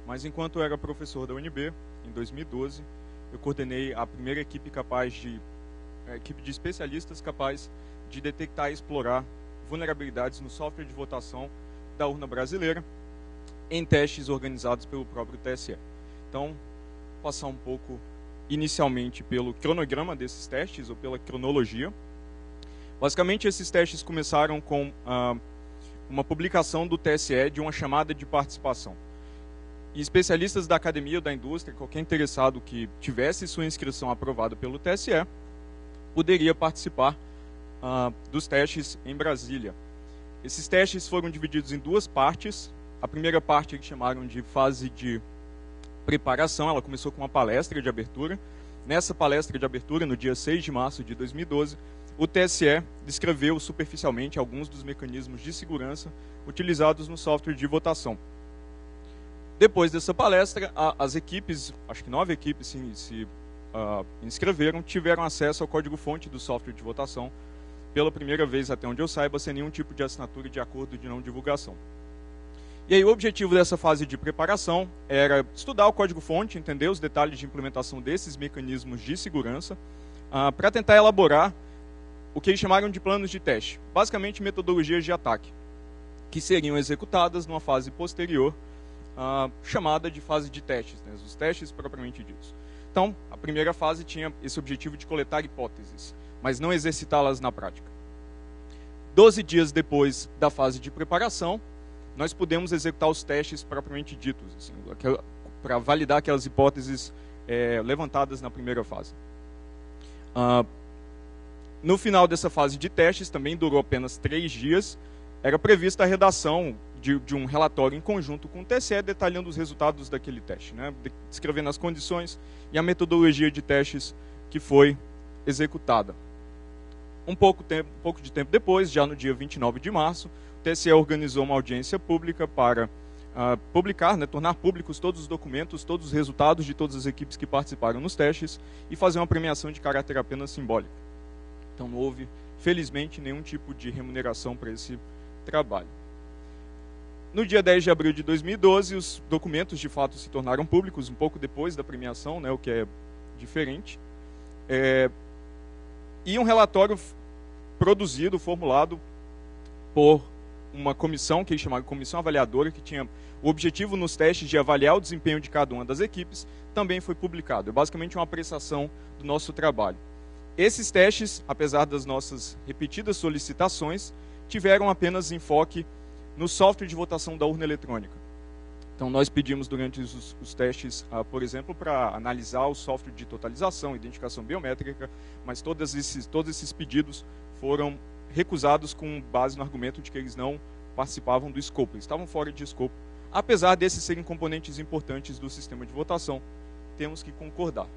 mas enquanto eu era professor da UNB, em 2012, eu coordenei a primeira equipe equipe de especialistas capaz de detectar e explorar vulnerabilidades no software de votação da urna brasileira em testes organizados pelo próprio TSE. Então, vou passar um pouco inicialmente pelo cronograma desses testes, ou pela cronologia. Basicamente, esses testes começaram com uma publicação do TSE de uma chamada de participação. E especialistas da academia ou da indústria, qualquer interessado que tivesse sua inscrição aprovada pelo TSE, poderia participar dos testes em Brasília. Esses testes foram divididos em duas partes. A primeira parte eles chamaram de fase de preparação, ela começou com uma palestra de abertura. Nessa palestra de abertura, no dia 6 de março de 2012, o TSE descreveu superficialmente alguns dos mecanismos de segurança utilizados no software de votação. Depois dessa palestra, as equipes, acho que 9 equipes se inscreveram, tiveram acesso ao código-fonte do software de votação pela primeira vez, até onde eu saiba, sem nenhum tipo de assinatura de acordo de não divulgação. E aí o objetivo dessa fase de preparação era estudar o código-fonte, entender os detalhes de implementação desses mecanismos de segurança, para tentar elaborar o que eles chamaram de planos de teste, basicamente metodologias de ataque, que seriam executadas numa fase posterior, chamada de fase de testes, né, os testes propriamente ditos. Então, a primeira fase tinha esse objetivo de coletar hipóteses, mas não exercitá-las na prática. 12 dias depois da fase de preparação, nós pudemos executar os testes propriamente ditos, assim, para validar aquelas hipóteses levantadas na primeira fase. No final dessa fase de testes, também durou apenas 3 dias, era prevista a redação de um relatório em conjunto com o TSE, detalhando os resultados daquele teste, né, descrevendo as condições e a metodologia de testes que foi executada. Um pouco de tempo depois, já no dia 29 de março, o TSE organizou uma audiência pública para publicar, né, tornar públicos todos os documentos, todos os resultados de todas as equipes que participaram nos testes e fazer uma premiação de caráter apenas simbólico. Então não houve, felizmente, nenhum tipo de remuneração para esse trabalho. No dia 10 de abril de 2012, os documentos de fato se tornaram públicos, um pouco depois da premiação, né, o que é diferente. E um relatório produzido, formulado por uma comissão, que eles chamaram de comissão avaliadora, que tinha o objetivo nos testes de avaliar o desempenho de cada uma das equipes, também foi publicado. É basicamente uma apreciação do nosso trabalho. Esses testes, apesar das nossas repetidas solicitações, tiveram apenas enfoque no software de votação da urna eletrônica. Então, nós pedimos durante os testes, por exemplo, para analisar o software de totalização, identificação biométrica, mas todos esses pedidos foram recusados com base no argumento de que eles não participavam do escopo, eles estavam fora de escopo. Apesar desses serem componentes importantes do sistema de votação, temos que concordar.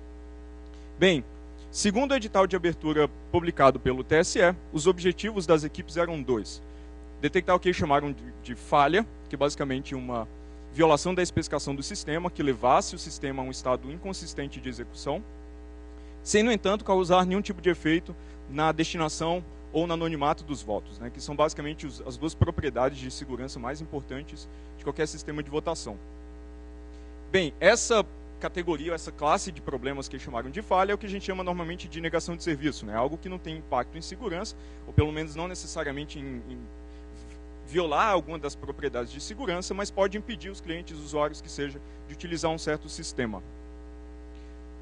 Bem, segundo o edital de abertura publicado pelo TSE, os objetivos das equipes eram 2. Detectar o que eles chamaram de falha, que é basicamente uma violação da especificação do sistema, que levasse o sistema a um estado inconsistente de execução, sem, no entanto, causar nenhum tipo de efeito na destinação ou no anonimato dos votos, né, que são basicamente as duas propriedades de segurança mais importantes de qualquer sistema de votação. Bem, essa categoria, essa classe de problemas que eles chamaram de falha é o que a gente chama normalmente de negação de serviço, né, algo que não tem impacto em segurança, ou pelo menos não necessariamente em violar alguma das propriedades de segurança, mas pode impedir os clientes, usuários que seja, de utilizar um certo sistema.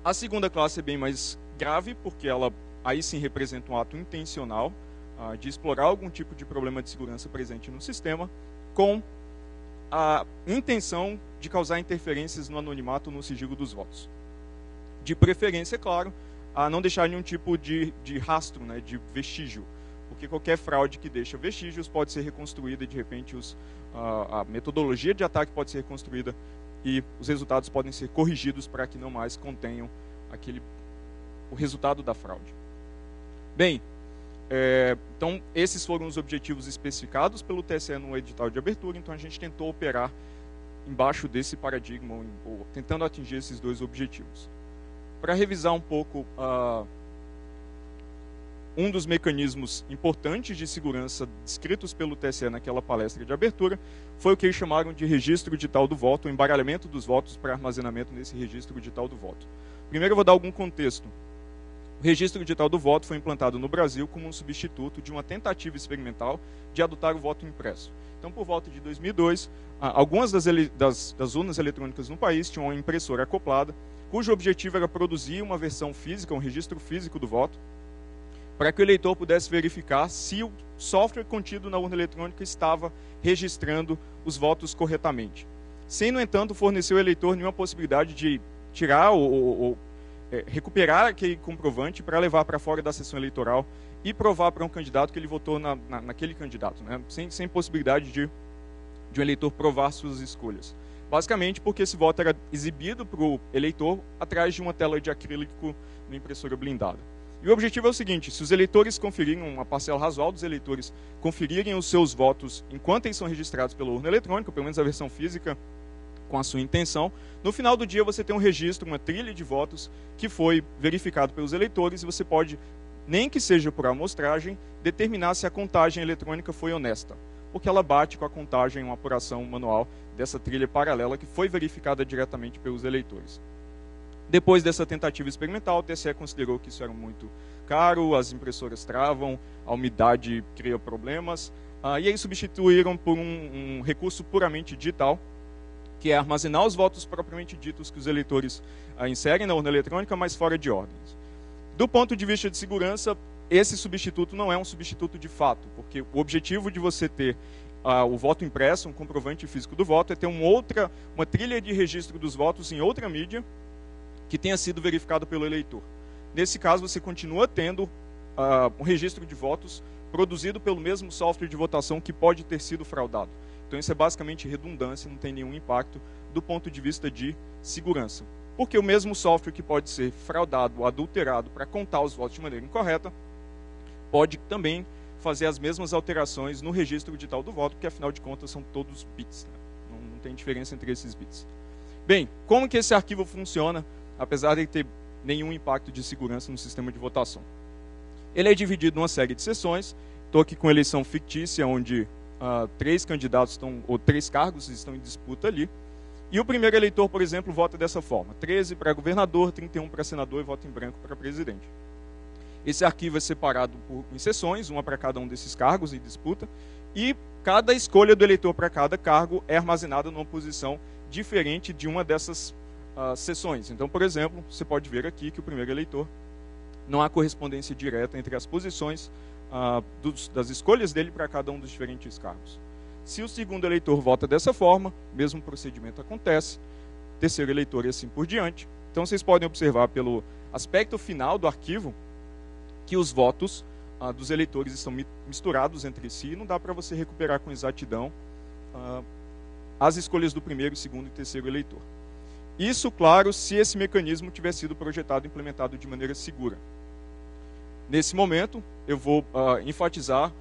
A segunda classe é bem mais grave, porque ela aí sim representa um ato intencional de explorar algum tipo de problema de segurança presente no sistema, com a intenção de causar interferências no anonimato ou no sigilo dos votos. De preferência, é claro, a não deixar nenhum tipo de rastro, né, de vestígio, porque qualquer fraude que deixa vestígios pode ser reconstruída e, de repente, a metodologia de ataque pode ser reconstruída e os resultados podem ser corrigidos para que não mais contenham o resultado da fraude. Bem, então, esses foram os objetivos especificados pelo TSE no edital de abertura, então a gente tentou operar embaixo desse paradigma, ou tentando atingir esses 2 objetivos. Para revisar um pouco um dos mecanismos importantes de segurança descritos pelo TSE naquela palestra de abertura foi o que eles chamaram de registro digital do voto, o embaralhamento dos votos para armazenamento nesse registro digital do voto. Primeiro eu vou dar algum contexto. O registro digital do voto foi implantado no Brasil como um substituto de uma tentativa experimental de adotar o voto impresso. Então, por volta de 2002, algumas das urnas eletrônicas no país tinham uma impressora acoplada, cujo objetivo era produzir uma versão física, um registro físico do voto, para que o eleitor pudesse verificar se o software contido na urna eletrônica estava registrando os votos corretamente. Sem, no entanto, fornecer ao eleitor nenhuma possibilidade de tirar ou recuperar aquele comprovante para levar para fora da sessão eleitoral e provar para um candidato que ele votou naquele candidato, né? Sem possibilidade de um eleitor provar suas escolhas. Basicamente porque esse voto era exibido para o eleitor atrás de uma tela de acrílico na impressora blindada. E o objetivo é o seguinte: se os eleitores conferirem, uma parcela razoável dos eleitores conferirem os seus votos enquanto eles são registrados pela urna eletrônica, pelo menos a versão física, com a sua intenção, no final do dia você tem um registro, uma trilha de votos que foi verificado pelos eleitores e você pode, nem que seja por amostragem, determinar se a contagem eletrônica foi honesta, porque ela bate com a contagem, uma apuração manual dessa trilha paralela que foi verificada diretamente pelos eleitores. Depois dessa tentativa experimental, o TSE considerou que isso era muito caro, as impressoras travam, a umidade cria problemas, e aí substituíram por um recurso puramente digital, que é armazenar os votos propriamente ditos que os eleitores inserem na urna eletrônica, mas fora de ordens. Do ponto de vista de segurança, esse substituto não é um substituto de fato, porque o objetivo de você ter o voto impresso, um comprovante físico do voto, é ter uma trilha de registro dos votos em outra mídia que tenha sido verificado pelo eleitor. Nesse caso, você continua tendo um registro de votos produzido pelo mesmo software de votação que pode ter sido fraudado. Então isso é basicamente redundância, não tem nenhum impacto do ponto de vista de segurança. Porque o mesmo software que pode ser fraudado ou adulterado para contar os votos de maneira incorreta, pode também fazer as mesmas alterações no registro digital do voto, porque afinal de contas são todos bits, né? Não tem diferença entre esses bits. Bem, como que esse arquivo funciona, apesar de ter nenhum impacto de segurança no sistema de votação? Ele é dividido em uma série de sessões. Estou aqui com eleição fictícia, onde 3 candidatos ou 3 cargos estão em disputa ali. E o primeiro eleitor, por exemplo, vota dessa forma: 13 para governador, 31 para senador e voto em branco para presidente. Esse arquivo é separado em sessões, uma para cada um desses cargos em disputa, e cada escolha do eleitor para cada cargo é armazenada numa posição diferente de uma dessas sessões. Então, por exemplo, você pode ver aqui que o primeiro eleitor não há correspondência direta entre as posições das escolhas dele para cada um dos diferentes cargos. Se o segundo eleitor vota dessa forma, o mesmo procedimento acontece, terceiro eleitor e assim por diante. Então, vocês podem observar pelo aspecto final do arquivo que os votos dos eleitores estão misturados entre si e não dá para você recuperar com exatidão as escolhas do primeiro, segundo e terceiro eleitor. Isso, claro, se esse mecanismo tiver sido projetado e implementado de maneira segura. Nesse momento, eu vou enfatizar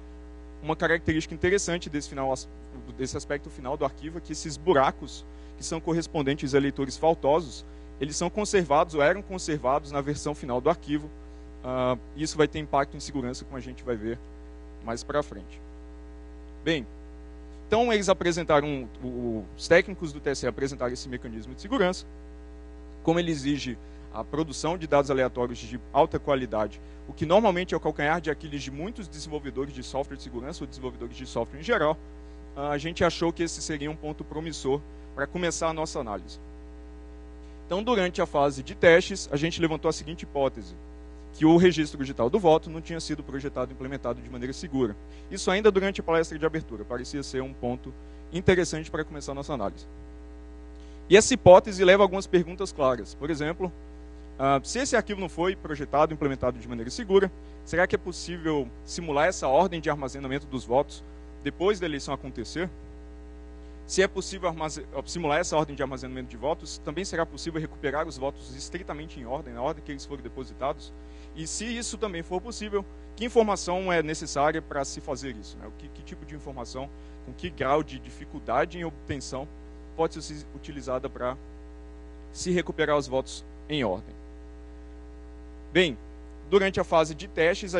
uma característica interessante desse aspecto final do arquivo, que esses buracos, que são correspondentes a eleitores faltosos, eles são conservados ou eram conservados na versão final do arquivo. Isso vai ter impacto em segurança, como a gente vai ver mais para frente. Bem, então eles apresentaram, os técnicos do TSE apresentaram esse mecanismo de segurança. Como ele exige a produção de dados aleatórios de alta qualidade, o que normalmente é o calcanhar de Aquiles de muitos desenvolvedores de software de segurança ou desenvolvedores de software em geral, a gente achou que esse seria um ponto promissor para começar a nossa análise. Então, durante a fase de testes, a gente levantou a seguinte hipótese: que o registro digital do voto não tinha sido projetado e implementado de maneira segura. Isso ainda durante a palestra de abertura, parecia ser um ponto interessante para começar a nossa análise. E essa hipótese leva a algumas perguntas claras. Por exemplo, se esse arquivo não foi projetado e implementado de maneira segura, será que é possível simular essa ordem de armazenamento dos votos depois da eleição acontecer? Se é possível simular essa ordem de armazenamento de votos, também será possível recuperar os votos estritamente em ordem, na ordem que eles foram depositados? E se isso também for possível, que informação é necessária para se fazer isso, né? Que tipo de informação, com que grau de dificuldade em obtenção pode ser utilizada para se recuperar os votos em ordem? Bem, durante a fase de testes,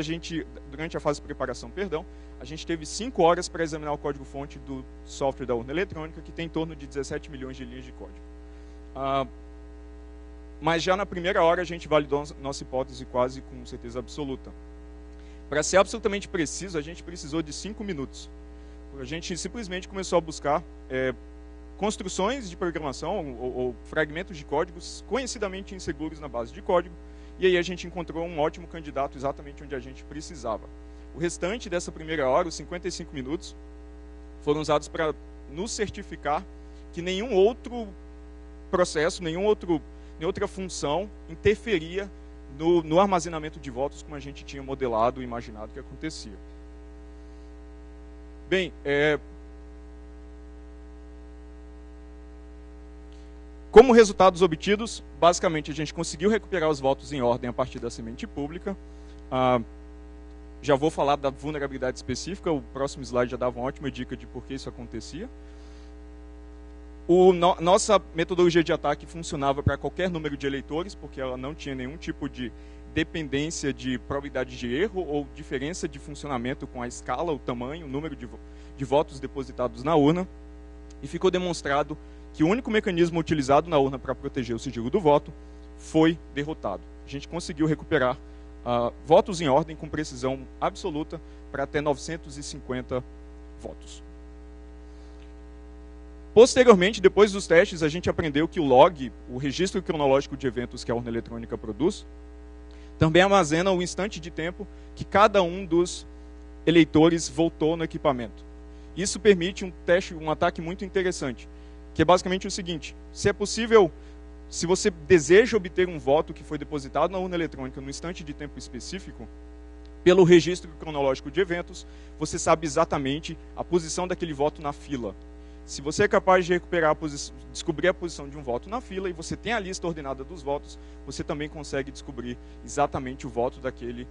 durante a fase de preparação, a gente teve 5 horas para examinar o código-fonte do software da urna eletrônica, que tem em torno de 17 milhões de linhas de código. Mas já na primeira hora a gente validou nossa hipótese quase com certeza absoluta. Para ser absolutamente preciso, a gente precisou de 5 minutos. A gente simplesmente começou a buscar construções de programação ou fragmentos de códigos conhecidamente inseguros na base de código, e aí a gente encontrou um ótimo candidato exatamente onde a gente precisava. O restante dessa primeira hora, os 55 minutos, foram usados para nos certificar que nenhum outro processo, nenhuma outra função interferia no armazenamento de votos como a gente tinha modelado e imaginado que acontecia. Bem, como resultados obtidos, basicamente a gente conseguiu recuperar os votos em ordem a partir da semente pública. Já vou falar da vulnerabilidade específica, o próximo slide já dava uma ótima dica de por que isso acontecia. Nossa metodologia de ataque funcionava para qualquer número de eleitores, porque ela não tinha nenhum tipo de dependência de probabilidade de erro ou diferença de funcionamento com a escala, o tamanho, o número de votos depositados na urna. E ficou demonstrado que o único mecanismo utilizado na urna para proteger o sigilo do voto foi derrotado. A gente conseguiu recuperar votos em ordem com precisão absoluta para até 950 votos. Posteriormente, depois dos testes, a gente aprendeu que o log, o registro cronológico de eventos que a urna eletrônica produz, também armazena o instante de tempo que cada um dos eleitores votou no equipamento. Isso permite um ataque muito interessante, que é basicamente o seguinte: se é possível, se você deseja obter um voto que foi depositado na urna eletrônica no instante de tempo específico, pelo registro cronológico de eventos, você sabe exatamente a posição daquele voto na fila. Se você é capaz de descobrir a posição de um voto na fila e você tem a lista ordenada dos votos, você também consegue descobrir exatamente o voto daquele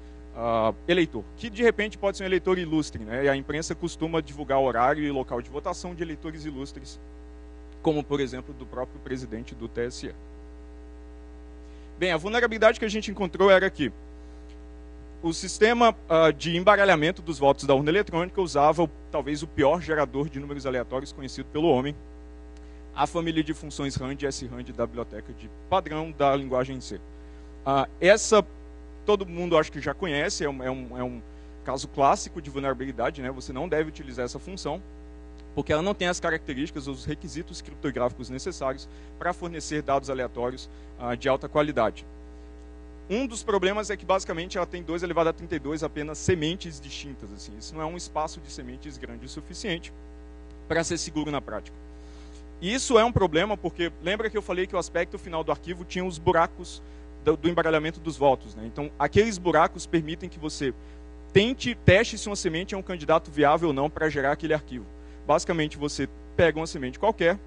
eleitor, que de repente pode ser um eleitor ilustre, né? E a imprensa costuma divulgar horário e local de votação de eleitores ilustres, como, por exemplo, do próprio presidente do TSE. Bem, a vulnerabilidade que a gente encontrou era que o sistema de embaralhamento dos votos da urna eletrônica usava talvez o pior gerador de números aleatórios conhecido pelo homem, a família de funções RAND e SRAND da biblioteca de padrão da linguagem C. Essa todo mundo acho que já conhece, é um caso clássico de vulnerabilidade, né? Você não deve utilizar essa função, porque ela não tem as características ou os requisitos criptográficos necessários para fornecer dados aleatórios de alta qualidade. Um dos problemas é que, basicamente, ela tem 2 elevado a 32 apenas sementes distintas. Assim. Isso não é um espaço de sementes grande o suficiente para ser seguro na prática. E isso é um problema porque, lembra que eu falei que o aspecto final do arquivo tinha os buracos do embaralhamento dos votos. Né? Então, aqueles buracos permitem que você teste se uma semente é um candidato viável ou não para gerar aquele arquivo. Basicamente, você pega uma semente qualquer,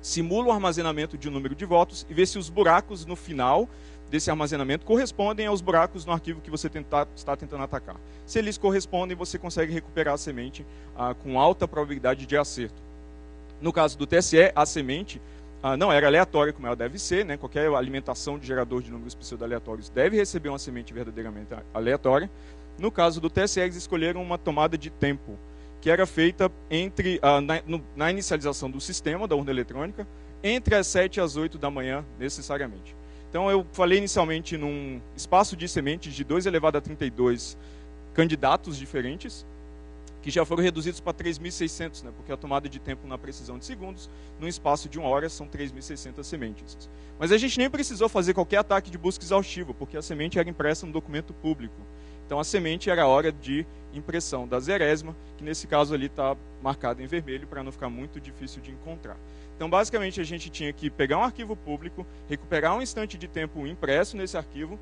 simula o armazenamento de um número de votos e vê se os buracos no final desse armazenamento correspondem aos buracos no arquivo que você está tentando atacar. Se eles correspondem, você consegue recuperar a semente com alta probabilidade de acerto. No caso do TSE, a semente não era aleatória, como ela deve ser, né? Qualquer alimentação de gerador de números pseudo-aleatórios deve receber uma semente verdadeiramente aleatória. No caso do TSE, eles escolheram uma tomada de tempo, que era feita na inicialização do sistema, da urna eletrônica, entre as 7 e as 8 da manhã, necessariamente. Então, eu falei inicialmente num espaço de sementes de 2 elevado a 32 candidatos diferentes, que já foram reduzidos para 3.600, né, porque a tomada de tempo na precisão de segundos, num espaço de 1 hora, são 3.600 sementes. Mas a gente nem precisou fazer qualquer ataque de busca exaustivo, porque a semente era impressa no documento público. Então, a semente era a hora de impressão da zerésima, que nesse caso ali está marcada em vermelho, para não ficar muito difícil de encontrar. Então, basicamente, a gente tinha que pegar um arquivo público, recuperar um instante de tempo impresso nesse arquivo,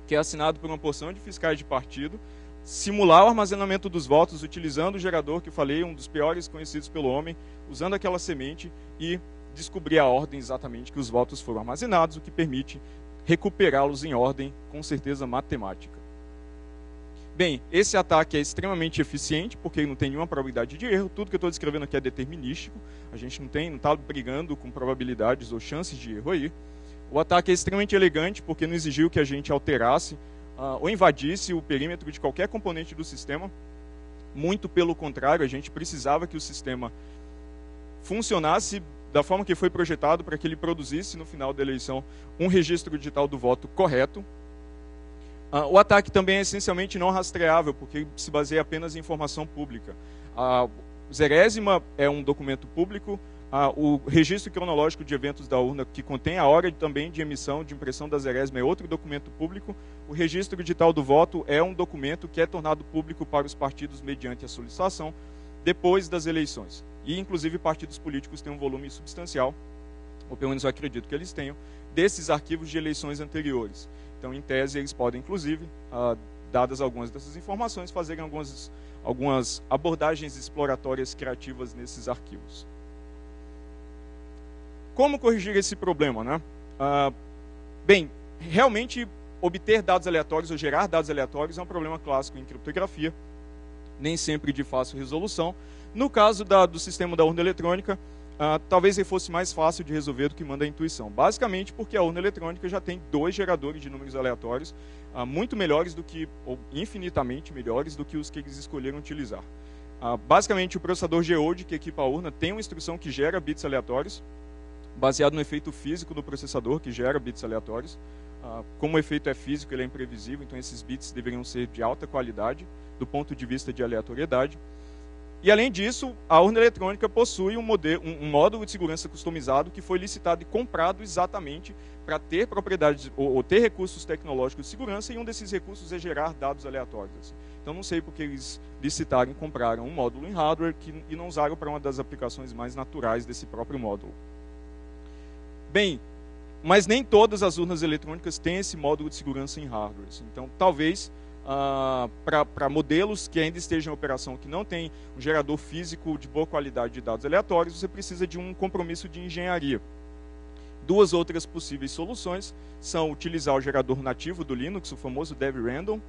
que é assinado por uma porção de fiscais de partido, simular o armazenamento dos votos utilizando o gerador que eu falei, um dos piores conhecidos pelo homem, usando aquela semente e descobrir a ordem exatamente que os votos foram armazenados, o que permite recuperá-los em ordem, com certeza matemática. Bem, esse ataque é extremamente eficiente, porque não tem nenhuma probabilidade de erro. Tudo que eu estou descrevendo aqui é determinístico. A gente não está brigando com probabilidades ou chances de erro aí. O ataque é extremamente elegante, porque não exigiu que a gente alterasse ou invadisse o perímetro de qualquer componente do sistema. Muito pelo contrário, a gente precisava que o sistema funcionasse da forma que foi projetado para que ele produzisse no final da eleição um registro digital do voto correto. O ataque também é essencialmente não rastreável, porque se baseia apenas em informação pública. Zerésima é um documento público, o registro cronológico de eventos da urna, que contém a hora também de emissão, de impressão da zerésima, é outro documento público. O registro digital do voto é um documento que é tornado público para os partidos mediante a solicitação depois das eleições. E, inclusive, partidos políticos têm um volume substancial, ou pelo menos eu acredito que eles tenham, desses arquivos de eleições anteriores. Então, em tese, eles podem, inclusive, dadas algumas dessas informações, fazerem algumas abordagens exploratórias criativas nesses arquivos. Como corrigir esse problema, né? Bem, realmente obter dados aleatórios ou gerar dados aleatórios é um problema clássico em criptografia, nem sempre de fácil resolução. No caso do sistema da urna eletrônica, talvez ele fosse mais fácil de resolver do que manda a intuição. Basicamente porque a urna eletrônica já tem 2 geradores de números aleatórios, muito melhores do que, ou infinitamente melhores do que os que eles escolheram utilizar. Basicamente, o processador Geode, que equipa a urna, tem uma instrução que gera bits aleatórios, baseado no efeito físico do processador, que gera bits aleatórios. Como o efeito é físico, ele é imprevisível, então esses bits deveriam ser de alta qualidade, do ponto de vista de aleatoriedade. E, além disso, a urna eletrônica possui um módulo de segurança customizado que foi licitado e comprado exatamente para ter propriedades ou ter recursos tecnológicos de segurança, e um desses recursos é gerar dados aleatórios. Assim. Então, não sei porque eles licitaram e compraram um módulo em hardware e não usaram para uma das aplicações mais naturais desse próprio módulo. Bem, mas nem todas as urnas eletrônicas têm esse módulo de segurança em hardware. Assim. Então, talvez, para modelos que ainda estejam em operação, que não tem um gerador físico de boa qualidade de dados aleatórios, você precisa de um compromisso de engenharia. 2 outras possíveis soluções são utilizar o gerador nativo do Linux, o famoso DevRandom,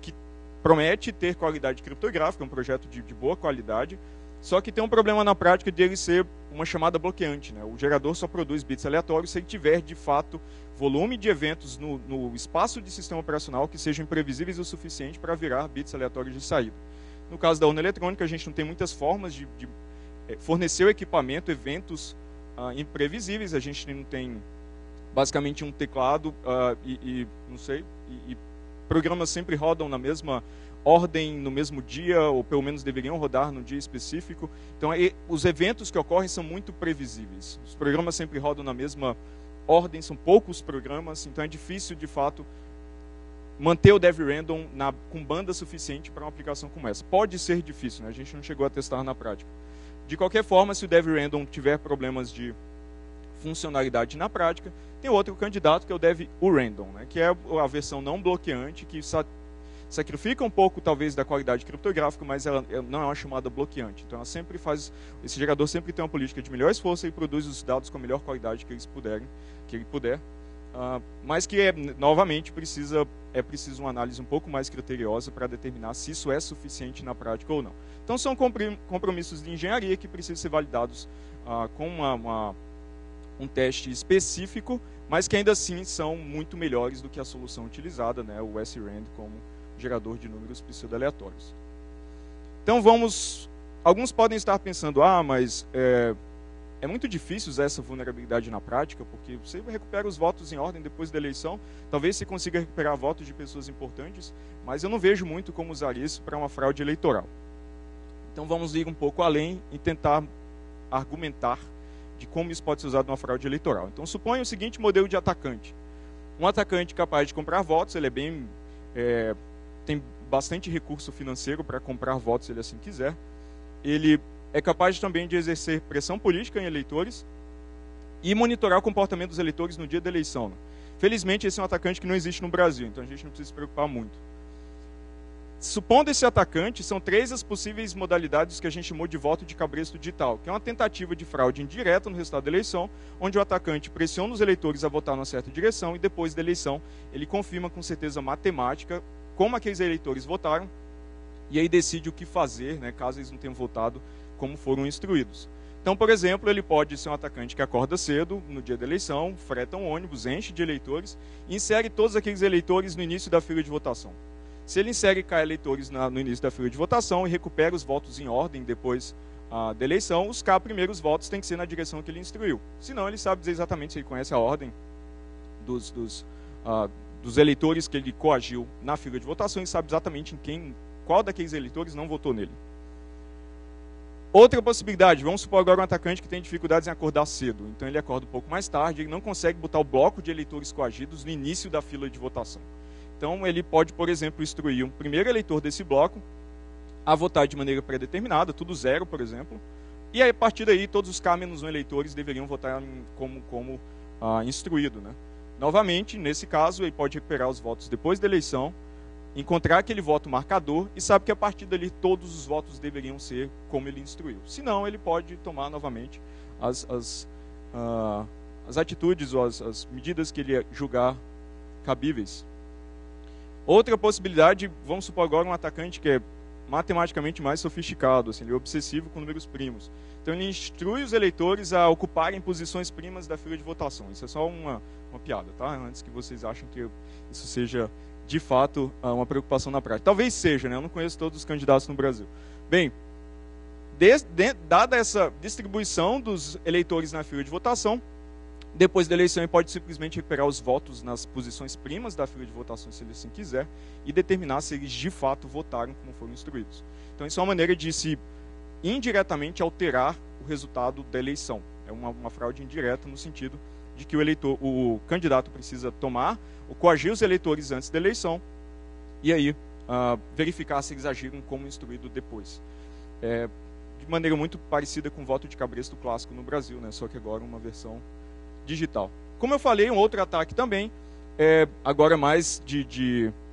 que promete ter qualidade criptográfica, um projeto de boa qualidade, só que tem um problema na prática de ele ser uma chamada bloqueante, né? O gerador só produz bits aleatórios se ele tiver, de fato, volume de eventos no espaço de sistema operacional que sejam imprevisíveis o suficiente para virar bits aleatórios de saída. No caso da urna eletrônica, a gente não tem muitas formas de fornecer ao equipamento eventos imprevisíveis. A gente não tem, basicamente, um teclado não sei, e programas sempre rodam na mesma ordem no mesmo dia, ou pelo menos deveriam rodar no dia específico. Então, os eventos que ocorrem são muito previsíveis. Os programas sempre rodam na mesma ordem, são poucos programas, então é difícil, de fato, manter o DevRandom com banda suficiente para uma aplicação como essa. Pode ser difícil, né? A gente não chegou a testar na prática. De qualquer forma, se o DevRandom tiver problemas de funcionalidade na prática, tem outro candidato, que é o DevUrandom, né? Que é a versão não bloqueante, que sacrifica um pouco, talvez, da qualidade criptográfica, mas ela não é uma chamada bloqueante. Então, esse gerador sempre tem uma política de melhor esforço e produz os dados com a melhor qualidade que ele puder, mas que, novamente, é preciso uma análise um pouco mais criteriosa para determinar se isso é suficiente na prática ou não. Então, são compromissos de engenharia que precisam ser validados com um teste específico, mas que ainda assim são muito melhores do que a solução utilizada, né, o SRAND, como gerador de números pseudo-aleatórios. Então alguns podem estar pensando, mas é muito difícil usar essa vulnerabilidade na prática, porque você recupera os votos em ordem depois da eleição, talvez você consiga recuperar votos de pessoas importantes, mas eu não vejo muito como usar isso para uma fraude eleitoral. Então vamos ir um pouco além e tentar argumentar de como isso pode ser usado numa fraude eleitoral. Então suponha o seguinte modelo de atacante. Um atacante capaz de comprar votos, ele tem bastante recurso financeiro para comprar votos, se ele assim quiser. Ele é capaz também de exercer pressão política em eleitores e monitorar o comportamento dos eleitores no dia da eleição. Felizmente, esse é um atacante que não existe no Brasil, então a gente não precisa se preocupar muito. Supondo esse atacante, são 3 as possíveis modalidades que a gente chamou de voto de cabresto digital, que é uma tentativa de fraude indireta no resultado da eleição, onde o atacante pressiona os eleitores a votar numa certa direção e depois da eleição ele confirma com certeza matemática como aqueles eleitores votaram, e aí decide o que fazer, né, caso eles não tenham votado como foram instruídos. Então, por exemplo, ele pode ser um atacante que acorda cedo no dia da eleição, freta um ônibus, enche de eleitores e insere todos aqueles eleitores no início da fila de votação. Se ele insere K eleitores no início da fila de votação e recupera os votos em ordem depois da eleição, os K primeiros votos têm que ser na direção que ele instruiu. Senão, ele sabe dizer exatamente, se ele conhece a ordem dos eleitores que ele coagiu na fila de votação, ele sabe exatamente qual daqueles eleitores não votou nele. Outra possibilidade, vamos supor agora um atacante que tem dificuldades em acordar cedo. Então ele acorda um pouco mais tarde, ele não consegue botar o bloco de eleitores coagidos no início da fila de votação. Então ele pode, por exemplo, instruir um primeiro eleitor desse bloco a votar de maneira pré-determinada, tudo 0, por exemplo, e aí, a partir daí todos os K-1 eleitores deveriam votar como instruído, né? Novamente, nesse caso, ele pode recuperar os votos depois da eleição, encontrar aquele voto marcador e sabe que a partir dali todos os votos deveriam ser como ele instruiu. Se não, ele pode tomar novamente as atitudes ou as medidas que ele julgar cabíveis. Outra possibilidade, vamos supor agora um atacante que é matematicamente mais sofisticado, assim, ele é obsessivo com números primos. Então ele instrui os eleitores a ocuparem posições primas da fila de votação. Isso é só uma piada, tá? Antes que vocês achem que isso seja de fato uma preocupação na prática. Talvez seja, né? Eu não conheço todos os candidatos no Brasil. Bem, dada essa distribuição dos eleitores na fila de votação, depois da eleição ele pode simplesmente recuperar os votos nas posições primas da fila de votação, se ele assim quiser, e determinar se eles de fato votaram como foram instruídos. Então isso é uma maneira de se indiretamente alterar o resultado da eleição. É uma fraude indireta no sentido de que o candidato precisa coagir os eleitores antes da eleição e aí verificar se eles agiram como instruído depois. De maneira muito parecida com o voto de cabresto clássico no Brasil, né? Só que agora uma versão digital. Como eu falei, um outro ataque também, agora mais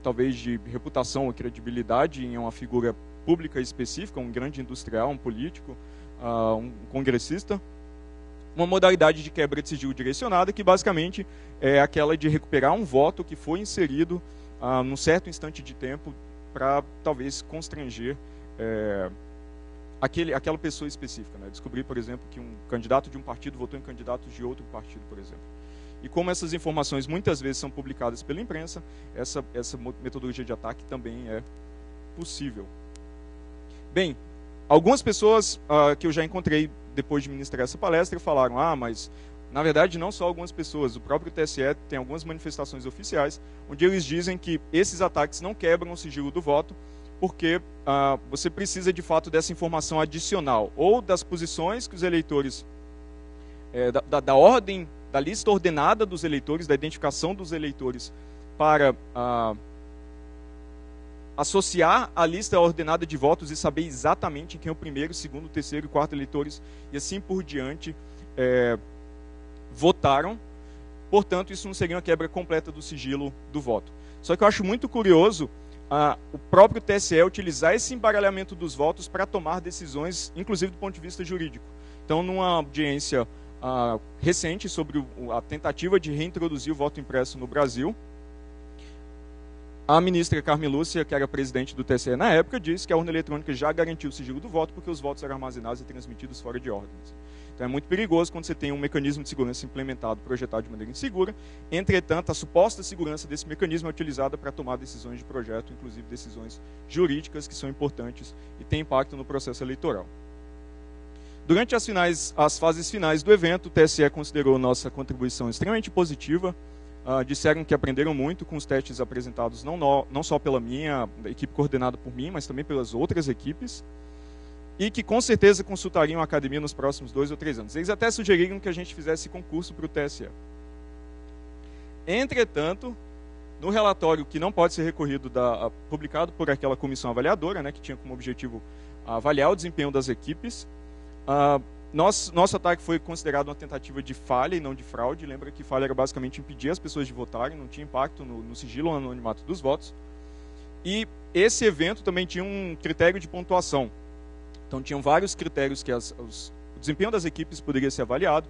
talvez de reputação ou credibilidade em uma figura pública específica, um grande industrial, um político, um congressista, uma modalidade de quebra de sigilo direcionada, que basicamente é aquela de recuperar um voto que foi inserido num certo instante de tempo para talvez constranger aquela pessoa específica, né? Descobrir, por exemplo, que um candidato de um partido votou em candidatos de outro partido, por exemplo. E como essas informações muitas vezes são publicadas pela imprensa, essa metodologia de ataque também é possível. Bem, algumas pessoas que eu já encontrei depois de ministrar essa palestra falaram, mas na verdade não só algumas pessoas, o próprio TSE tem algumas manifestações oficiais onde eles dizem que esses ataques não quebram o sigilo do voto, porque você precisa de fato dessa informação adicional, ou das posições que os eleitores, da ordem, da lista ordenada dos eleitores, da identificação dos eleitores, para associar a lista ordenada de votos e saber exatamente quem é o primeiro, segundo, terceiro e quarto eleitores, e assim por diante, votaram. Portanto, isso não seria uma quebra completa do sigilo do voto. Só que eu acho muito curioso o próprio TSE utilizar esse embaralhamento dos votos para tomar decisões, inclusive do ponto de vista jurídico. Então, numa audiência recente sobre a tentativa de reintroduzir o voto impresso no Brasil, a ministra Carmen Lúcia, que era presidente do TSE na época, disse que a urna eletrônica já garantiu o sigilo do voto porque os votos eram armazenados e transmitidos fora de ordens. Então é muito perigoso quando você tem um mecanismo de segurança implementado, projetado de maneira insegura. Entretanto, a suposta segurança desse mecanismo é utilizada para tomar decisões de projeto, inclusive decisões jurídicas que são importantes e têm impacto no processo eleitoral. Durante as fases finais do evento, o TSE considerou nossa contribuição extremamente positiva. Disseram que aprenderam muito com os testes apresentados não só pela minha equipe coordenada por mim, mas também pelas outras equipes, e que com certeza consultariam a academia nos próximos 2 ou 3 anos. Eles até sugeriram que a gente fizesse concurso para o TSE. Entretanto, no relatório que não pode ser recorrido, publicado por aquela comissão avaliadora, né, que tinha como objetivo avaliar o desempenho das equipes, nosso ataque foi considerado uma tentativa de falha e não de fraude. Lembra que falha era basicamente impedir as pessoas de votarem, não tinha impacto no sigilo ou no anonimato dos votos. E esse evento também tinha um critério de pontuação. Então tinham vários critérios que o desempenho das equipes poderia ser avaliado,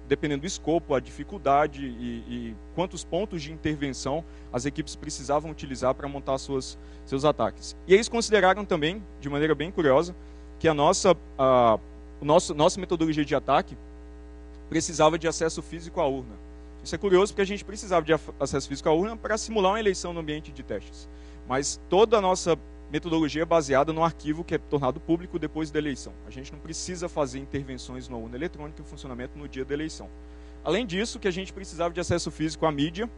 dependendo do escopo, a dificuldade e quantos pontos de intervenção as equipes precisavam utilizar para montar seus ataques. E eles consideraram também, de maneira bem curiosa, que a nossa nossa metodologia de ataque precisava de acesso físico à urna. Isso é curioso porque a gente precisava de acesso físico à urna para simular uma eleição no ambiente de testes. Mas toda a nossa metodologia é baseada no arquivo que é tornado público depois da eleição. A gente não precisa fazer intervenções na urna eletrônica em funcionamento no dia da eleição. Além disso, que a gente precisava de acesso físico à mídia,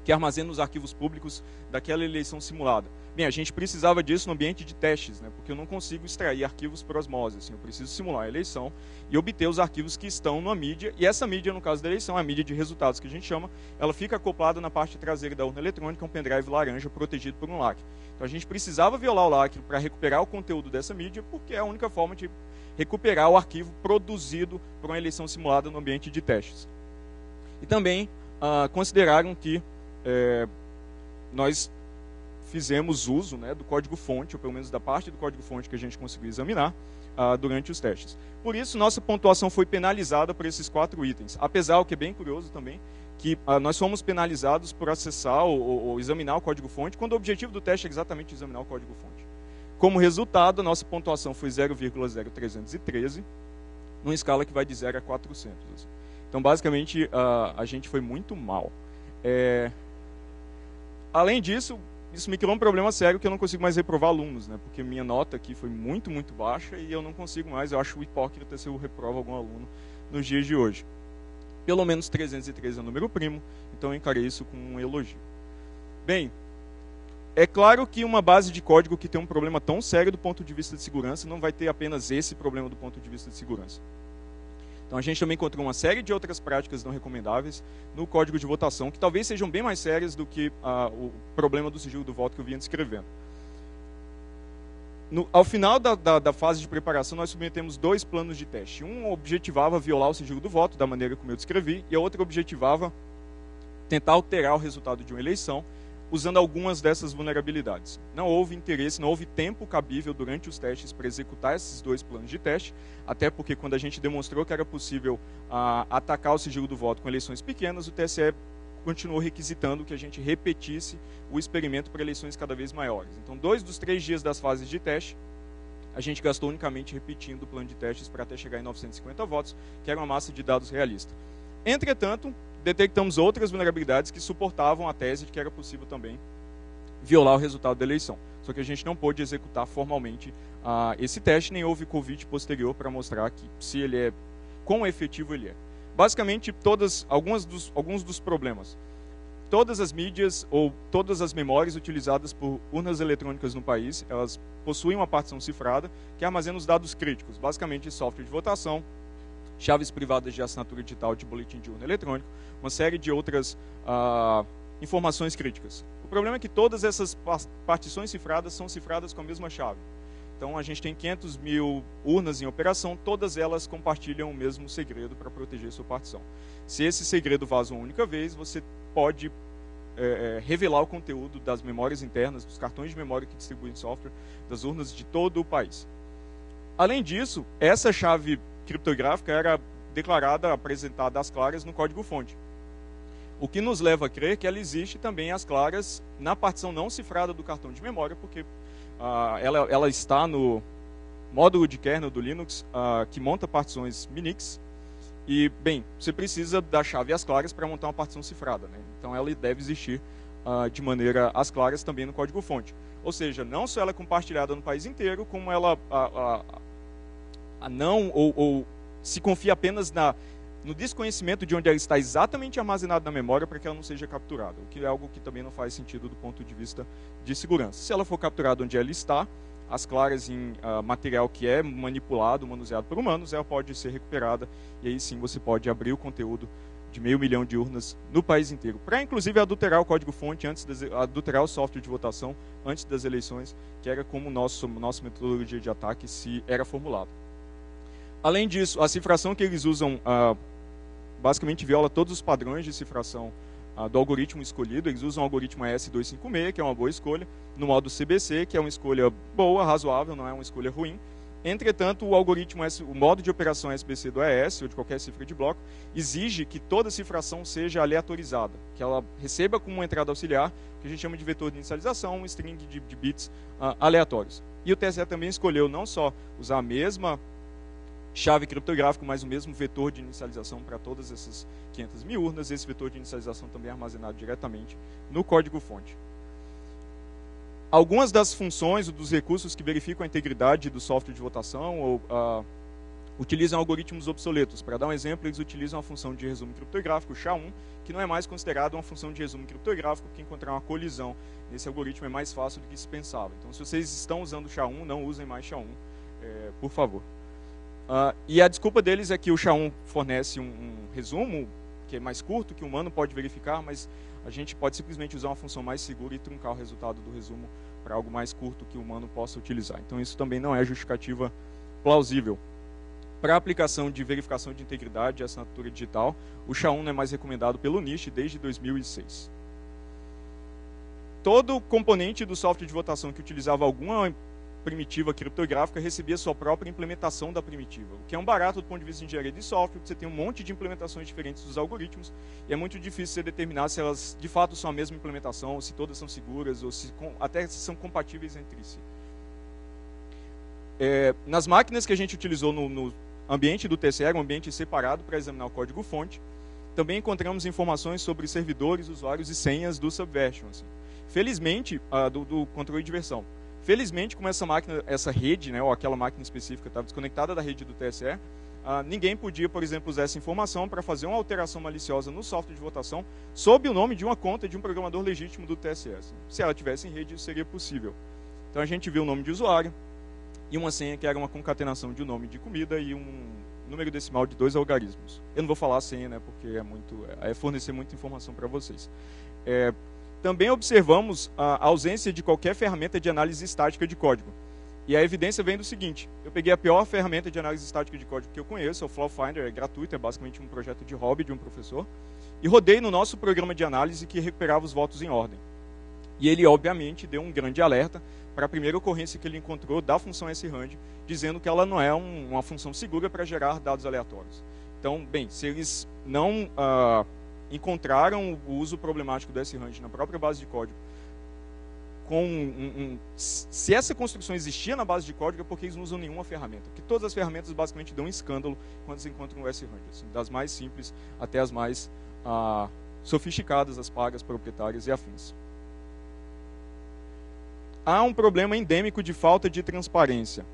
que armazena os arquivos públicos daquela eleição simulada. Bem, a gente precisava disso no ambiente de testes, né, porque eu não consigo extrair arquivos por osmose. Assim, eu preciso simular a eleição e obter os arquivos que estão na mídia. E essa mídia, no caso da eleição, é a mídia de resultados que a gente chama, ela fica acoplada na parte traseira da urna eletrônica, um pendrive laranja protegido por um lacre. Então a gente precisava violar o lacre para recuperar o conteúdo dessa mídia, porque é a única forma de recuperar o arquivo produzido por uma eleição simulada no ambiente de testes. E também consideraram que nós fizemos uso, né, do código-fonte, ou pelo menos da parte do código-fonte que a gente conseguiu examinar durante os testes. Por isso, nossa pontuação foi penalizada por esses 4 itens. Apesar, o que é bem curioso também, que nós fomos penalizados por acessar ou examinar o código-fonte, quando o objetivo do teste é exatamente examinar o código-fonte. Como resultado, a nossa pontuação foi 0,0313, numa escala que vai de 0 a 400. Assim. Então, basicamente, a gente foi muito mal. Além disso, isso me criou um problema sério que eu não consigo mais reprovar alunos, né? Porque minha nota aqui foi muito, muito baixa e eu não consigo mais, eu acho hipócrita se eu reprovo algum aluno nos dias de hoje. Pelo menos 313 é um número primo, então eu encarei isso com um elogio. Bem, é claro que uma base de código que tem um problema tão sério do ponto de vista de segurança não vai ter apenas esse problema do ponto de vista de segurança. Então a gente também encontrou uma série de outras práticas não recomendáveis no código de votação, que talvez sejam bem mais sérias do que o problema do sigilo do voto que eu vinha descrevendo. Ao final da fase de preparação, nós submetemos 2 planos de teste. Um objetivava violar o sigilo do voto, da maneira como eu descrevi, e a outra objetivava tentar alterar o resultado de uma eleição, usando algumas dessas vulnerabilidades. Não houve interesse, não houve tempo cabível durante os testes para executar esses 2 planos de teste, até porque quando a gente demonstrou que era possível atacar o sigilo do voto com eleições pequenas, o TSE continuou requisitando que a gente repetisse o experimento para eleições cada vez maiores. Então, 2 dos 3 dias das fases de teste, a gente gastou unicamente repetindo o plano de testes para até chegar em 950 votos, que era uma massa de dados realista. Entretanto, detectamos outras vulnerabilidades que suportavam a tese de que era possível também violar o resultado da eleição. Só que a gente não pôde executar formalmente esse teste, nem houve convite posterior para mostrar que se ele é, quão efetivo ele é. Basicamente, alguns dos problemas. Todas as mídias ou todas as memórias utilizadas por urnas eletrônicas no país, elas possuem uma partição cifrada que armazena os dados críticos, basicamente software de votação, chaves privadas de assinatura digital de boletim de urna eletrônico, uma série de outras informações críticas. O problema é que todas essas partições cifradas são cifradas com a mesma chave. Então, a gente tem 500 mil urnas em operação, todas elas compartilham o mesmo segredo para proteger sua partição. Se esse segredo vaza uma única vez, você pode revelar o conteúdo das memórias internas, dos cartões de memória que distribuem software, das urnas de todo o país. Além disso, essa chave criptográfica era declarada, apresentada às claras no código-fonte. O que nos leva a crer que ela existe também às claras na partição não cifrada do cartão de memória, porque ela está no módulo de kernel do Linux que monta partições Minix. E, bem, você precisa da chave às claras para montar uma partição cifrada, né? Então ela deve existir de maneira às claras também no código-fonte. Ou seja, não só ela é compartilhada no país inteiro, como ela não ou se confia apenas no desconhecimento de onde ela está exatamente armazenada na memória para que ela não seja capturada, o que é algo que também não faz sentido do ponto de vista de segurança. Se ela for capturada onde ela está, as claras em material que é manipulado, manuseado por humanos, ela pode ser recuperada e aí sim você pode abrir o conteúdo de 500 mil de urnas no país inteiro, para inclusive adulterar o código-fonte, adulterar o software de votação antes das eleições, que era como nossa metodologia de ataque se era formulado. Além disso, a cifração que eles usam basicamente viola todos os padrões de cifração do algoritmo escolhido. Eles usam o algoritmo ES256, que é uma boa escolha, no modo CBC, que é uma escolha boa, razoável, não é uma escolha ruim. Entretanto, o modo de operação SBC do ES, ou de qualquer cifra de bloco, exige que toda cifração seja aleatorizada, que ela receba como uma entrada auxiliar, que a gente chama de vetor de inicialização, um string de bits aleatórios. E o TSE também escolheu não só usar a mesma chave criptográfica, mais o mesmo vetor de inicialização para todas essas 500.000 urnas. Esse vetor de inicialização também é armazenado diretamente no código-fonte. Algumas das funções ou dos recursos que verificam a integridade do software de votação utilizam algoritmos obsoletos. Para dar um exemplo, eles utilizam a função de resumo criptográfico, SHA-1, que não é mais considerada uma função de resumo criptográfico, porque encontrar uma colisão nesse algoritmo é mais fácil do que se pensava. Então, se vocês estão usando o SHA-1, não usem mais SHA-1, por favor. E a desculpa deles é que o SHA-1 fornece um resumo que é mais curto, que o humano pode verificar, mas a gente pode simplesmente usar uma função mais segura e truncar o resultado do resumo para algo mais curto que o humano possa utilizar. Então, isso também não é justificativa plausível. Para a aplicação de verificação de integridade e assinatura digital, o SHA-1 não é mais recomendado pelo NIST desde 2006. Todo componente do software de votação que utilizava alguma primitiva criptográfica recebia sua própria implementação da primitiva, o que é um barato do ponto de vista de engenharia de software, porque você tem um monte de implementações diferentes dos algoritmos, e é muito difícil você determinar se elas de fato são a mesma implementação, ou se todas são seguras, ou até se são compatíveis entre si. Nas máquinas que a gente utilizou no ambiente do TCE, um ambiente separado para examinar o código-fonte, também encontramos informações sobre servidores, usuários e senhas do Subversion. Assim. Felizmente, do controle de versão. Felizmente, como essa máquina, essa rede, né, ou aquela máquina específica estava desconectada da rede do TSE, ninguém podia, por exemplo, usar essa informação para fazer uma alteração maliciosa no software de votação sob o nome de uma conta de um programador legítimo do TSE. Assim. Se ela tivesse em rede, isso seria possível. Então a gente viu o nome de usuário e uma senha que era uma concatenação de um nome de comida e um número decimal de 2 algarismos. Eu não vou falar a senha, né, porque é fornecer muita informação para vocês. Também observamos a ausência de qualquer ferramenta de análise estática de código. E a evidência vem do seguinte: eu peguei a pior ferramenta de análise estática de código que eu conheço, o Flow Finder, é gratuito, é basicamente um projeto de hobby de um professor, e rodei no nosso programa de análise que recuperava os votos em ordem. E ele, obviamente, deu um grande alerta para a primeira ocorrência que ele encontrou da função srand, dizendo que ela não é uma função segura para gerar dados aleatórios. Então, bem, se eles não encontraram o uso problemático do srand na própria base de código, se essa construção existia na base de código, é porque eles não usam nenhuma ferramenta. Porque todas as ferramentas basicamente dão um escândalo quando se encontram o srand, assim, das mais simples até as mais sofisticadas, as pagas, proprietárias e afins. Há um problema endêmico de falta de transparência.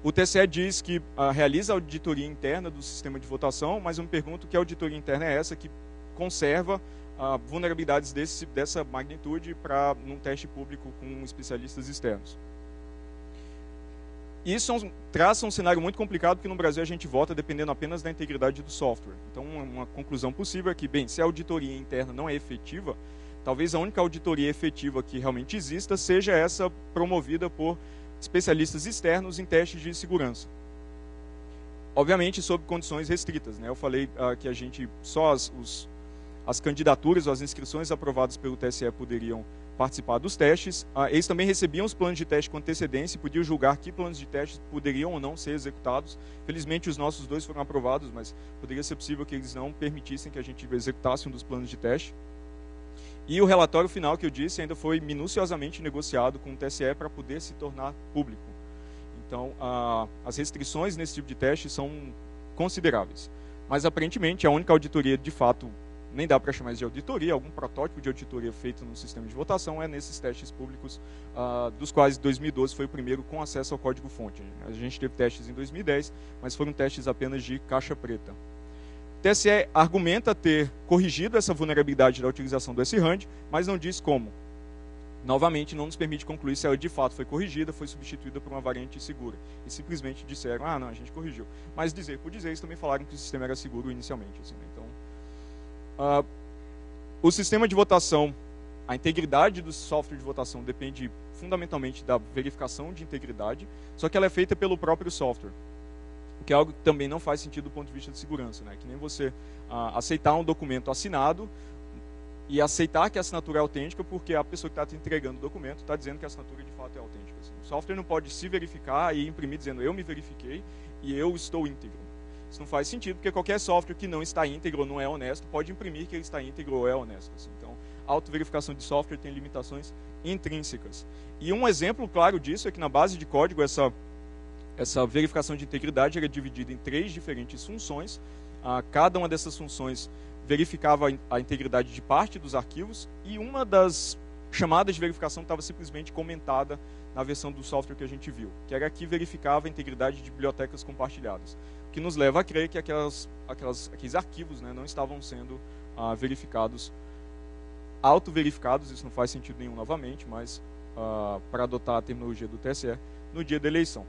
O TCE diz que realiza auditoria interna do sistema de votação, mas eu me pergunto que auditoria interna é essa que conserva vulnerabilidades dessa magnitude num teste público com especialistas externos. Isso traça um cenário muito complicado, porque no Brasil a gente vota dependendo apenas da integridade do software. Então, uma conclusão possível é que, bem, se a auditoria interna não é efetiva, talvez a única auditoria efetiva que realmente exista seja essa promovida por especialistas externos em testes de segurança. Obviamente, sob condições restritas, né? Eu falei que a gente só as candidaturas ou as inscrições aprovadas pelo TSE poderiam participar dos testes. Eles também recebiam os planos de teste com antecedência e podiam julgar que planos de teste poderiam ou não ser executados. Felizmente, os nossos 2 foram aprovados, mas poderia ser possível que eles não permitissem que a gente executasse um dos planos de teste. E o relatório final que eu disse ainda foi minuciosamente negociado com o TSE para poder se tornar público. Então, as restrições nesse tipo de teste são consideráveis. Mas, aparentemente, a única auditoria, de fato, nem dá para chamar de auditoria, algum protótipo de auditoria feito no sistema de votação é nesses testes públicos, dos quais 2012 foi o primeiro com acesso ao código-fonte. A gente teve testes em 2010, mas foram testes apenas de caixa preta. O TSE argumenta ter corrigido essa vulnerabilidade da utilização do srand, mas não diz como. Novamente, não nos permite concluir se ela de fato foi corrigida, foi substituída por uma variante segura. E simplesmente disseram, não, a gente corrigiu. Mas dizer por dizer, eles também falaram que o sistema era seguro inicialmente. Assim, né? Então, o sistema de votação, a integridade do software de votação depende fundamentalmente da verificação de integridade, só que ela é feita pelo próprio software. O que é algo que também não faz sentido do ponto de vista de segurança, né? Que nem você aceitar um documento assinado e aceitar que a assinatura é autêntica porque a pessoa que está te entregando o documento está dizendo que a assinatura de fato é autêntica. Assim. O software não pode se verificar e imprimir dizendo eu me verifiquei e eu estou íntegro. Isso não faz sentido, porque qualquer software que não está íntegro ou não é honesto pode imprimir que ele está íntegro ou é honesto. Assim. Então, a autoverificação de software tem limitações intrínsecas. E um exemplo claro disso é que na base de código, essa essa verificação de integridade era dividida em 3 diferentes funções. Cada uma dessas funções verificava a integridade de parte dos arquivos, e uma das chamadas de verificação estava simplesmente comentada na versão do software que a gente viu, que era a que verificava a integridade de bibliotecas compartilhadas, o que nos leva a crer que aqueles arquivos, né, não estavam sendo verificados, auto-verificados. Isso não faz sentido nenhum novamente, mas para adotar a terminologia do TSE, no dia da eleição.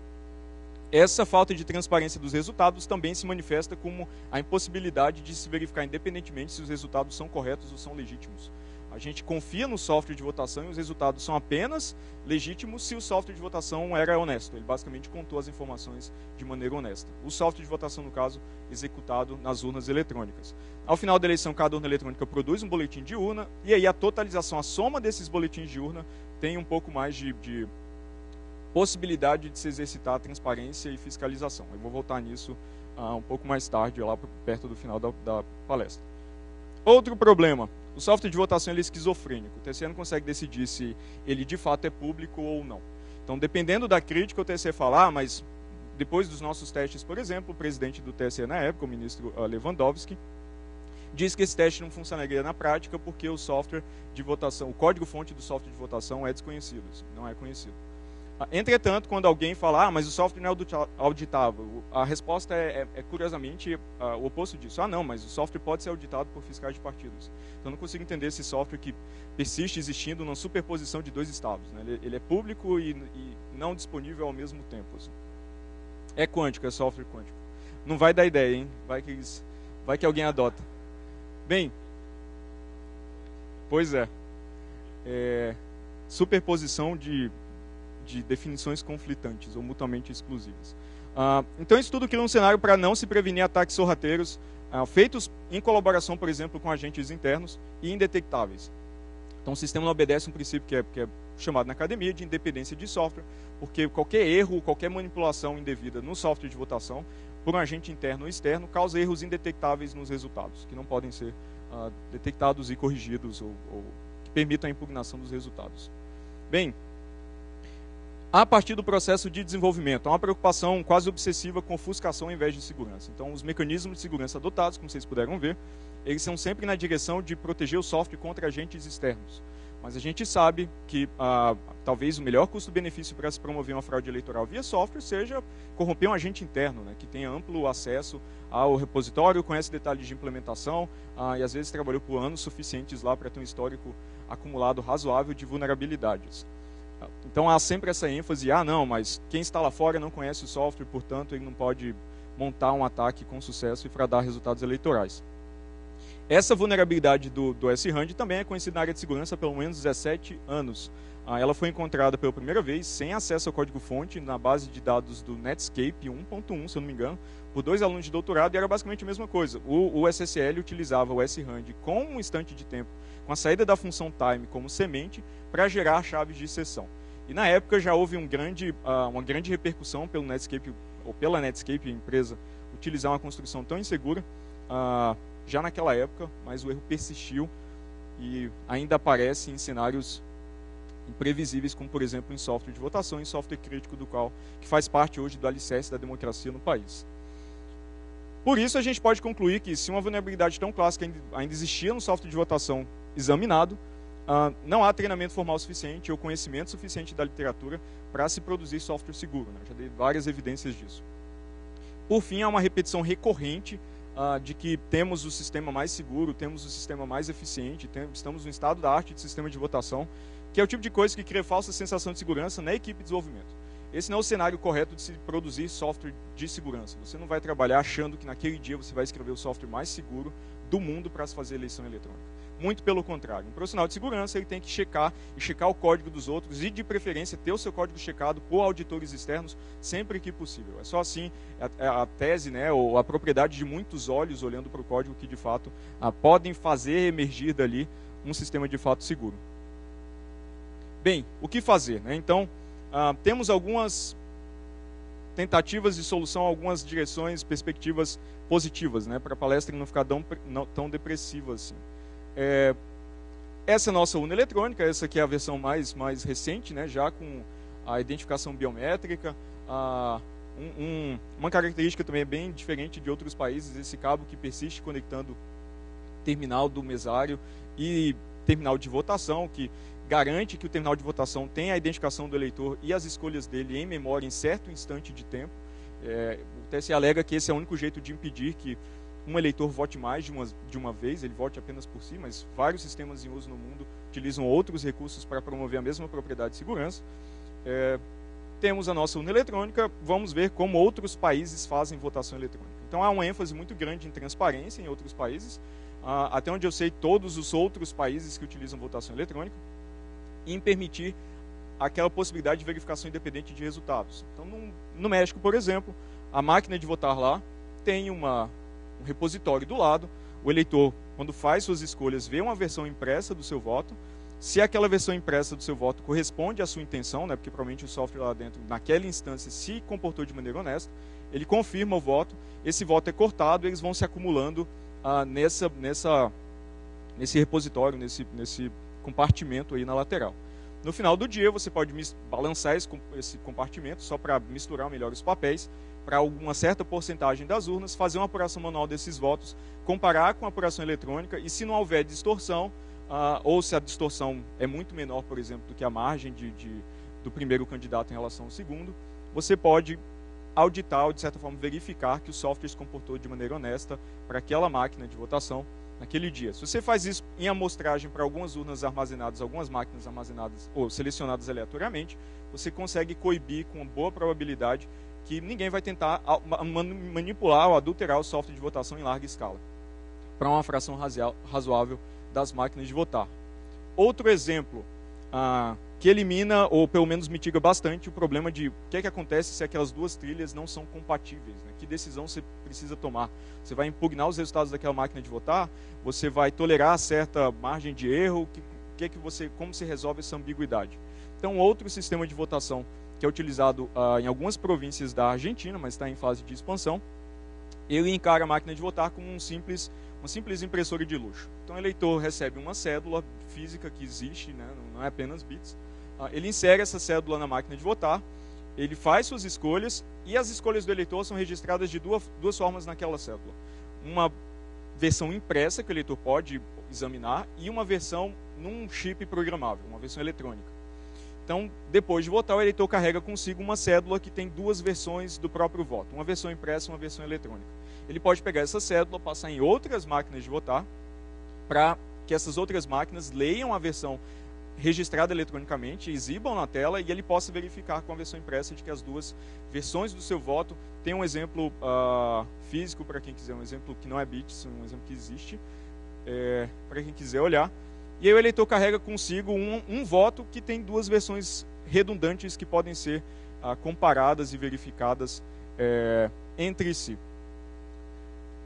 Essa falta de transparência dos resultados também se manifesta como a impossibilidade de se verificar independentemente se os resultados são corretos ou são legítimos. A gente confia no software de votação e os resultados são apenas legítimos se o software de votação era honesto. Ele basicamente contou as informações de maneira honesta. O software de votação, no caso, executado nas urnas eletrônicas. Ao final da eleição, cada urna eletrônica produz um boletim de urna, e aí a totalização, a soma desses boletins de urna, tem um pouco mais de possibilidade de se exercitar a transparência e fiscalização. Eu vou voltar nisso um pouco mais tarde, lá perto do final da palestra. Outro problema, o software de votação ele é esquizofrênico. O TSE não consegue decidir se ele de fato é público ou não. Então, dependendo da crítica, o TSE fala, mas depois dos nossos testes, por exemplo, o presidente do TSE na época, o ministro Lewandowski, diz que esse teste não funcionaria na prática porque o software de votação, o código-fonte do software de votação é desconhecido, não é conhecido. Entretanto, quando alguém fala, mas o software não é auditável, a resposta é curiosamente o oposto disso. Não, mas o software pode ser auditado por fiscais de partidos. Então, eu não consigo entender esse software que persiste existindo numa superposição de 2 estados, né? Ele é público e não disponível ao mesmo tempo. Assim. É quântico, é software quântico. Não vai dar ideia, hein? Vai que alguém adota. Bem, pois é. Superposição de definições conflitantes ou mutuamente exclusivas. Então, isso tudo cria um cenário para não se prevenir ataques sorrateiros feitos em colaboração, por exemplo, com agentes internos e indetectáveis. Então, o sistema não obedece um princípio que é chamado na academia de independência de software, porque qualquer erro, qualquer manipulação indevida no software de votação, por um agente interno ou externo, causa erros indetectáveis nos resultados, que não podem ser detectados e corrigidos ou que permitam a impugnação dos resultados. Bem, a partir do processo de desenvolvimento, há uma preocupação quase obsessiva com ofuscação ao invés de segurança. Então, os mecanismos de segurança adotados, como vocês puderam ver, eles são sempre na direção de proteger o software contra agentes externos. Mas a gente sabe que talvez o melhor custo-benefício para se promover uma fraude eleitoral via software seja corromper um agente interno, né, que tenha amplo acesso ao repositório, conhece detalhes de implementação e às vezes trabalhou por anos suficientes lá para ter um histórico acumulado razoável de vulnerabilidades. Então há sempre essa ênfase, não, mas quem está lá fora não conhece o software, portanto ele não pode montar um ataque com sucesso e fraudar resultados eleitorais. Essa vulnerabilidade do S-RAND também é conhecida na área de segurança há pelo menos 17 anos. Ela foi encontrada pela primeira vez, sem acesso ao código-fonte, na base de dados do Netscape 1.1, se eu não me engano, por 2 alunos de doutorado, e era basicamente a mesma coisa. O SSL utilizava o S-RAND com um instante de tempo, com a saída da função time como semente, para gerar chaves de exceção. E na época já houve uma grande repercussão pelo Netscape, ou pela Netscape, a empresa, utilizar uma construção tão insegura, já naquela época, mas o erro persistiu e ainda aparece em cenários imprevisíveis, como por exemplo em software de votação, em software crítico que faz parte hoje do alicerce da democracia no país. Por isso a gente pode concluir que se uma vulnerabilidade tão clássica ainda existia no software de votação examinado, não há treinamento formal suficiente ou conhecimento suficiente da literatura para se produzir software seguro, né? Já dei várias evidências disso. Por fim, há uma repetição recorrente de que temos o sistema mais seguro, temos o sistema mais eficiente, estamos no estado da arte de sistema de votação, que é o tipo de coisa que cria falsa sensação de segurança na equipe de desenvolvimento. Esse não é o cenário correto de se produzir software de segurança. Você não vai trabalhar achando que naquele dia você vai escrever o software mais seguro do mundo para se fazer eleição eletrônica. Muito pelo contrário. Um profissional de segurança ele tem que checar o código dos outros e, de preferência, ter o seu código checado por auditores externos sempre que possível. É só assim a tese, né, ou a propriedade de muitos olhos olhando para o código que, de fato, podem fazer emergir dali um sistema de fato seguro. Bem, o que fazer, né? Então, temos algumas tentativas de solução, algumas direções, perspectivas positivas, né, para a palestra não ficar tão depressiva assim. Essa é a nossa urna eletrônica, essa aqui é a versão mais recente, né, já com a identificação biométrica, Uma característica também bem diferente de outros países, esse cabo que persiste conectando terminal do mesário e terminal de votação, que garante que o terminal de votação tenha a identificação do eleitor e as escolhas dele em memória em certo instante de tempo. O TSE alega que esse é o único jeito de impedir que um eleitor vote mais de uma vez, ele vote apenas por si, mas vários sistemas em uso no mundo utilizam outros recursos para promover a mesma propriedade e segurança. Temos a nossa urna eletrônica, vamos ver como outros países fazem votação eletrônica. Então há uma ênfase muito grande em transparência em outros países, até onde eu sei todos os outros países que utilizam votação eletrônica, e em permitir aquela possibilidade de verificação independente de resultados. Então no México, por exemplo, a máquina de votar lá tem um repositório do lado, o eleitor, quando faz suas escolhas, vê uma versão impressa do seu voto. Se aquela versão impressa do seu voto corresponde à sua intenção, né, porque provavelmente o software lá dentro, naquela instância, se comportou de maneira honesta, ele confirma o voto, esse voto é cortado, eles vão se acumulando nesse repositório, nesse compartimento aí na lateral. No final do dia, você pode balançar esse compartimento, só para misturar melhor os papéis, para alguma certa porcentagem das urnas, fazer uma apuração manual desses votos, comparar com a apuração eletrônica, e se não houver distorção, ou se a distorção é muito menor, por exemplo, do que a margem do primeiro candidato em relação ao segundo, você pode auditar ou, de certa forma, verificar que o software se comportou de maneira honesta para aquela máquina de votação naquele dia. Se você faz isso em amostragem para algumas urnas armazenadas, algumas máquinas armazenadas ou selecionadas aleatoriamente, você consegue coibir com boa probabilidade que ninguém vai tentar manipular ou adulterar o software de votação em larga escala, para uma fração razoável das máquinas de votar. Outro exemplo que elimina, ou pelo menos mitiga bastante, o problema de o que é que acontece se aquelas duas trilhas não são compatíveis, né? Que decisão você precisa tomar? Você vai impugnar os resultados daquela máquina de votar? Você vai tolerar certa margem de erro? Como se resolve essa ambiguidade? Então, outro sistema de votação que é utilizado em algumas províncias da Argentina, mas está em fase de expansão, ele encara a máquina de votar como uma simples impressora de luxo. Então o eleitor recebe uma cédula física que existe, né, não é apenas bits. Ele insere essa cédula na máquina de votar, ele faz suas escolhas, e as escolhas do eleitor são registradas de duas formas naquela cédula. Uma versão impressa, que o eleitor pode examinar, e uma versão num chip programável, uma versão eletrônica. Então, depois de votar, o eleitor carrega consigo uma cédula que tem duas versões do próprio voto, uma versão impressa e uma versão eletrônica. Ele pode pegar essa cédula, passar em outras máquinas de votar, para que essas outras máquinas leiam a versão registrada eletronicamente, exibam na tela, e ele possa verificar com a versão impressa de que as duas versões do seu voto tem um exemplo físico, para quem quiser, um exemplo que não é bits, um exemplo que existe, para quem quiser olhar. E aí o eleitor carrega consigo um voto que tem duas versões redundantes que podem ser comparadas e verificadas entre si.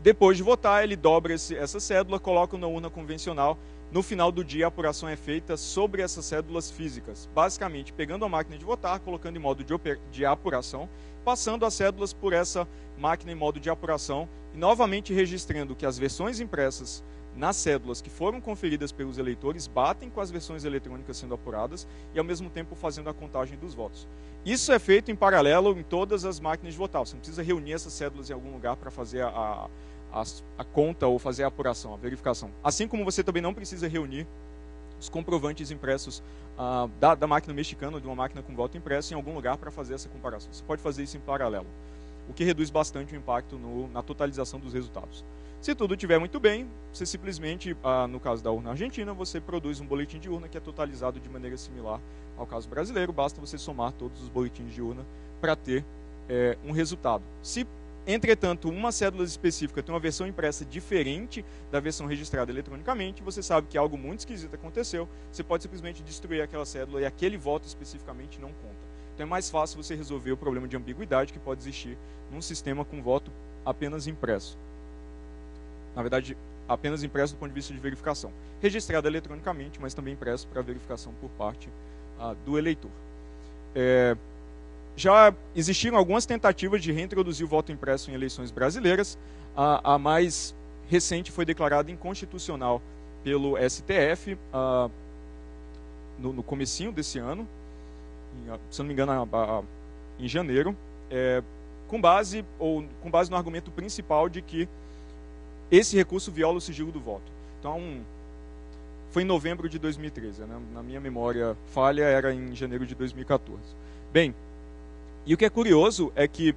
Depois de votar, ele dobra essa cédula, coloca na urna convencional. No final do dia, a apuração é feita sobre essas cédulas físicas, basicamente pegando a máquina de votar, colocando em modo de apuração, passando as cédulas por essa máquina em modo de apuração e novamente registrando que as versões impressas nas cédulas que foram conferidas pelos eleitores batem com as versões eletrônicas sendo apuradas e, ao mesmo tempo, fazendo a contagem dos votos. Isso é feito em paralelo em todas as máquinas de votar. Você não precisa reunir essas cédulas em algum lugar para fazer a conta ou fazer a apuração, a verificação. Assim como você também não precisa reunir os comprovantes impressos da máquina mexicana ou de uma máquina com voto impresso em algum lugar para fazer essa comparação. Você pode fazer isso em paralelo, o que reduz bastante o impacto na totalização dos resultados. Se tudo estiver muito bem, você simplesmente, no caso da urna argentina, você produz um boletim de urna que é totalizado de maneira similar ao caso brasileiro. Basta você somar todos os boletins de urna para ter um resultado. Se, entretanto, uma cédula específica tem uma versão impressa diferente da versão registrada eletronicamente, você sabe que algo muito esquisito aconteceu, você pode simplesmente destruir aquela cédula e aquele voto especificamente não conta. Então é mais fácil você resolver o problema de ambiguidade que pode existir num sistema com voto apenas impresso. Na verdade, apenas impresso do ponto de vista de verificação. Registrado eletronicamente, mas também impresso para verificação por parte do eleitor. Já existiram algumas tentativas de reintroduzir o voto impresso em eleições brasileiras. A mais recente foi declarada inconstitucional pelo STF no comecinho desse ano, se não me engano, em janeiro. com base no argumento principal de que esse recurso viola o sigilo do voto. Então, foi em novembro de 2013, né? Na minha memória falha, era em janeiro de 2014. Bem, e o que é curioso é que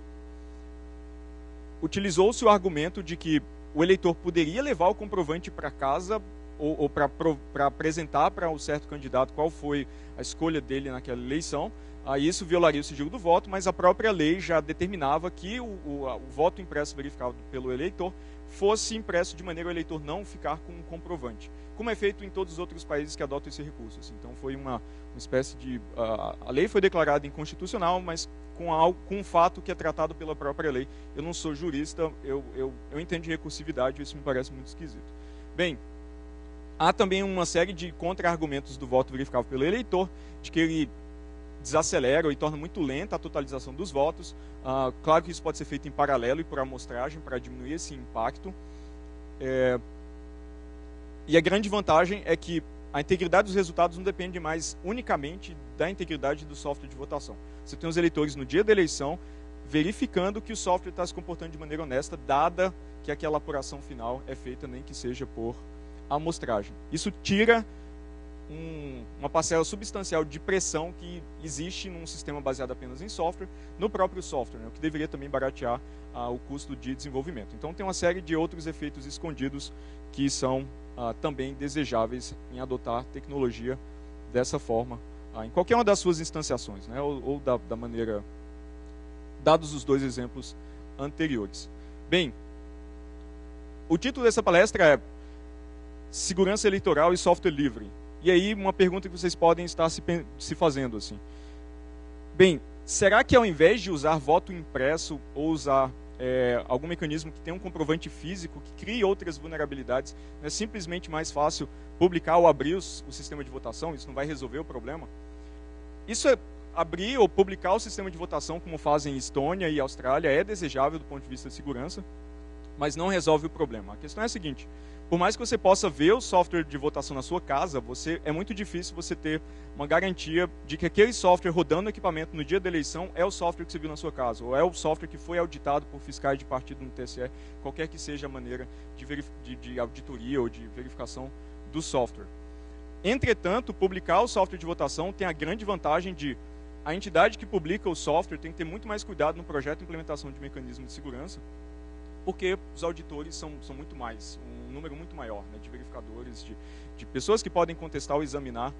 utilizou-se o argumento de que o eleitor poderia levar o comprovante para casa ou para apresentar para um certo candidato qual foi a escolha dele naquela eleição. Aí isso violaria o sigilo do voto, mas a própria lei já determinava que o voto impresso verificado pelo eleitor fosse impresso de maneira ao eleitor não ficar com um comprovante, como é feito em todos os outros países que adotam esse recurso. Assim. Então foi uma espécie de... a lei foi declarada inconstitucional, mas com um fato que é tratado pela própria lei. Eu não sou jurista, eu entendo de recursividade, isso me parece muito esquisito. Bem, há também uma série de contra-argumentos do voto verificável pelo eleitor, de que ele desacelera e torna muito lenta a totalização dos votos. Claro que isso pode ser feito em paralelo e por amostragem para diminuir esse impacto. E a grande vantagem é que a integridade dos resultados não depende mais unicamente da integridade do software de votação. Você tem os eleitores no dia da eleição verificando que o software está se comportando de maneira honesta, dada que aquela apuração final é feita nem que seja por amostragem. Isso tira uma parcela substancial de pressão que existe num sistema baseado apenas em software, no próprio software, né, o que deveria também baratear o custo de desenvolvimento. Então tem uma série de outros efeitos escondidos que são também desejáveis em adotar tecnologia dessa forma, em qualquer uma das suas instanciações, né, ou da maneira, dados os dois exemplos anteriores. Bem, o título dessa palestra é Segurança Eleitoral e Software Livre. E aí, uma pergunta que vocês podem estar se fazendo assim. Bem, será que ao invés de usar voto impresso ou usar algum mecanismo que tenha um comprovante físico, que crie outras vulnerabilidades, não é simplesmente mais fácil publicar ou abrir o sistema de votação? Isso não vai resolver o problema? Isso abrir ou publicar o sistema de votação, como fazem Estônia e Austrália, é desejável do ponto de vista de segurança, mas não resolve o problema. A questão é a seguinte: por mais que você possa ver o software de votação na sua casa, é muito difícil você ter uma garantia de que aquele software rodando no equipamento no dia da eleição é o software que você viu na sua casa, ou é o software que foi auditado por fiscais de partido no TSE, qualquer que seja a maneira de auditoria ou de verificação do software. Entretanto, publicar o software de votação tem a grande vantagem de a entidade que publica o software tem que ter muito mais cuidado no projeto de implementação de mecanismo de segurança, porque os auditores são muito mais, um número muito maior, né, de verificadores, de pessoas que podem contestar ou examinar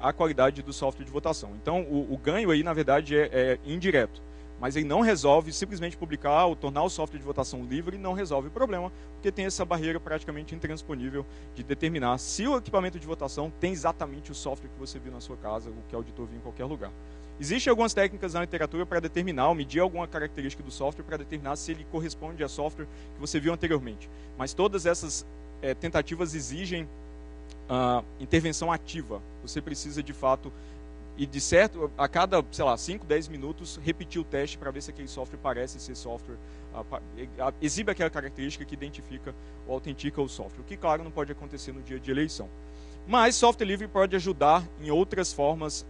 a qualidade do software de votação. Então, o ganho aí, na verdade, é indireto, mas ele não resolve, simplesmente publicar ou tornar o software de votação livre não resolve o problema, porque tem essa barreira praticamente intransponível de determinar se o equipamento de votação tem exatamente o software que você viu na sua casa, o que o auditor viu em qualquer lugar. Existem algumas técnicas na literatura para determinar ou medir alguma característica do software para determinar se ele corresponde a software que você viu anteriormente. Mas todas essas tentativas exigem intervenção ativa. Você precisa, de fato, e de certo, a cada, sei lá, 5, 10 minutos, repetir o teste para ver se aquele software parece ser software, exibe aquela característica que identifica ou autentica o software, o que, claro, não pode acontecer no dia de eleição. Mas software livre pode ajudar em outras formas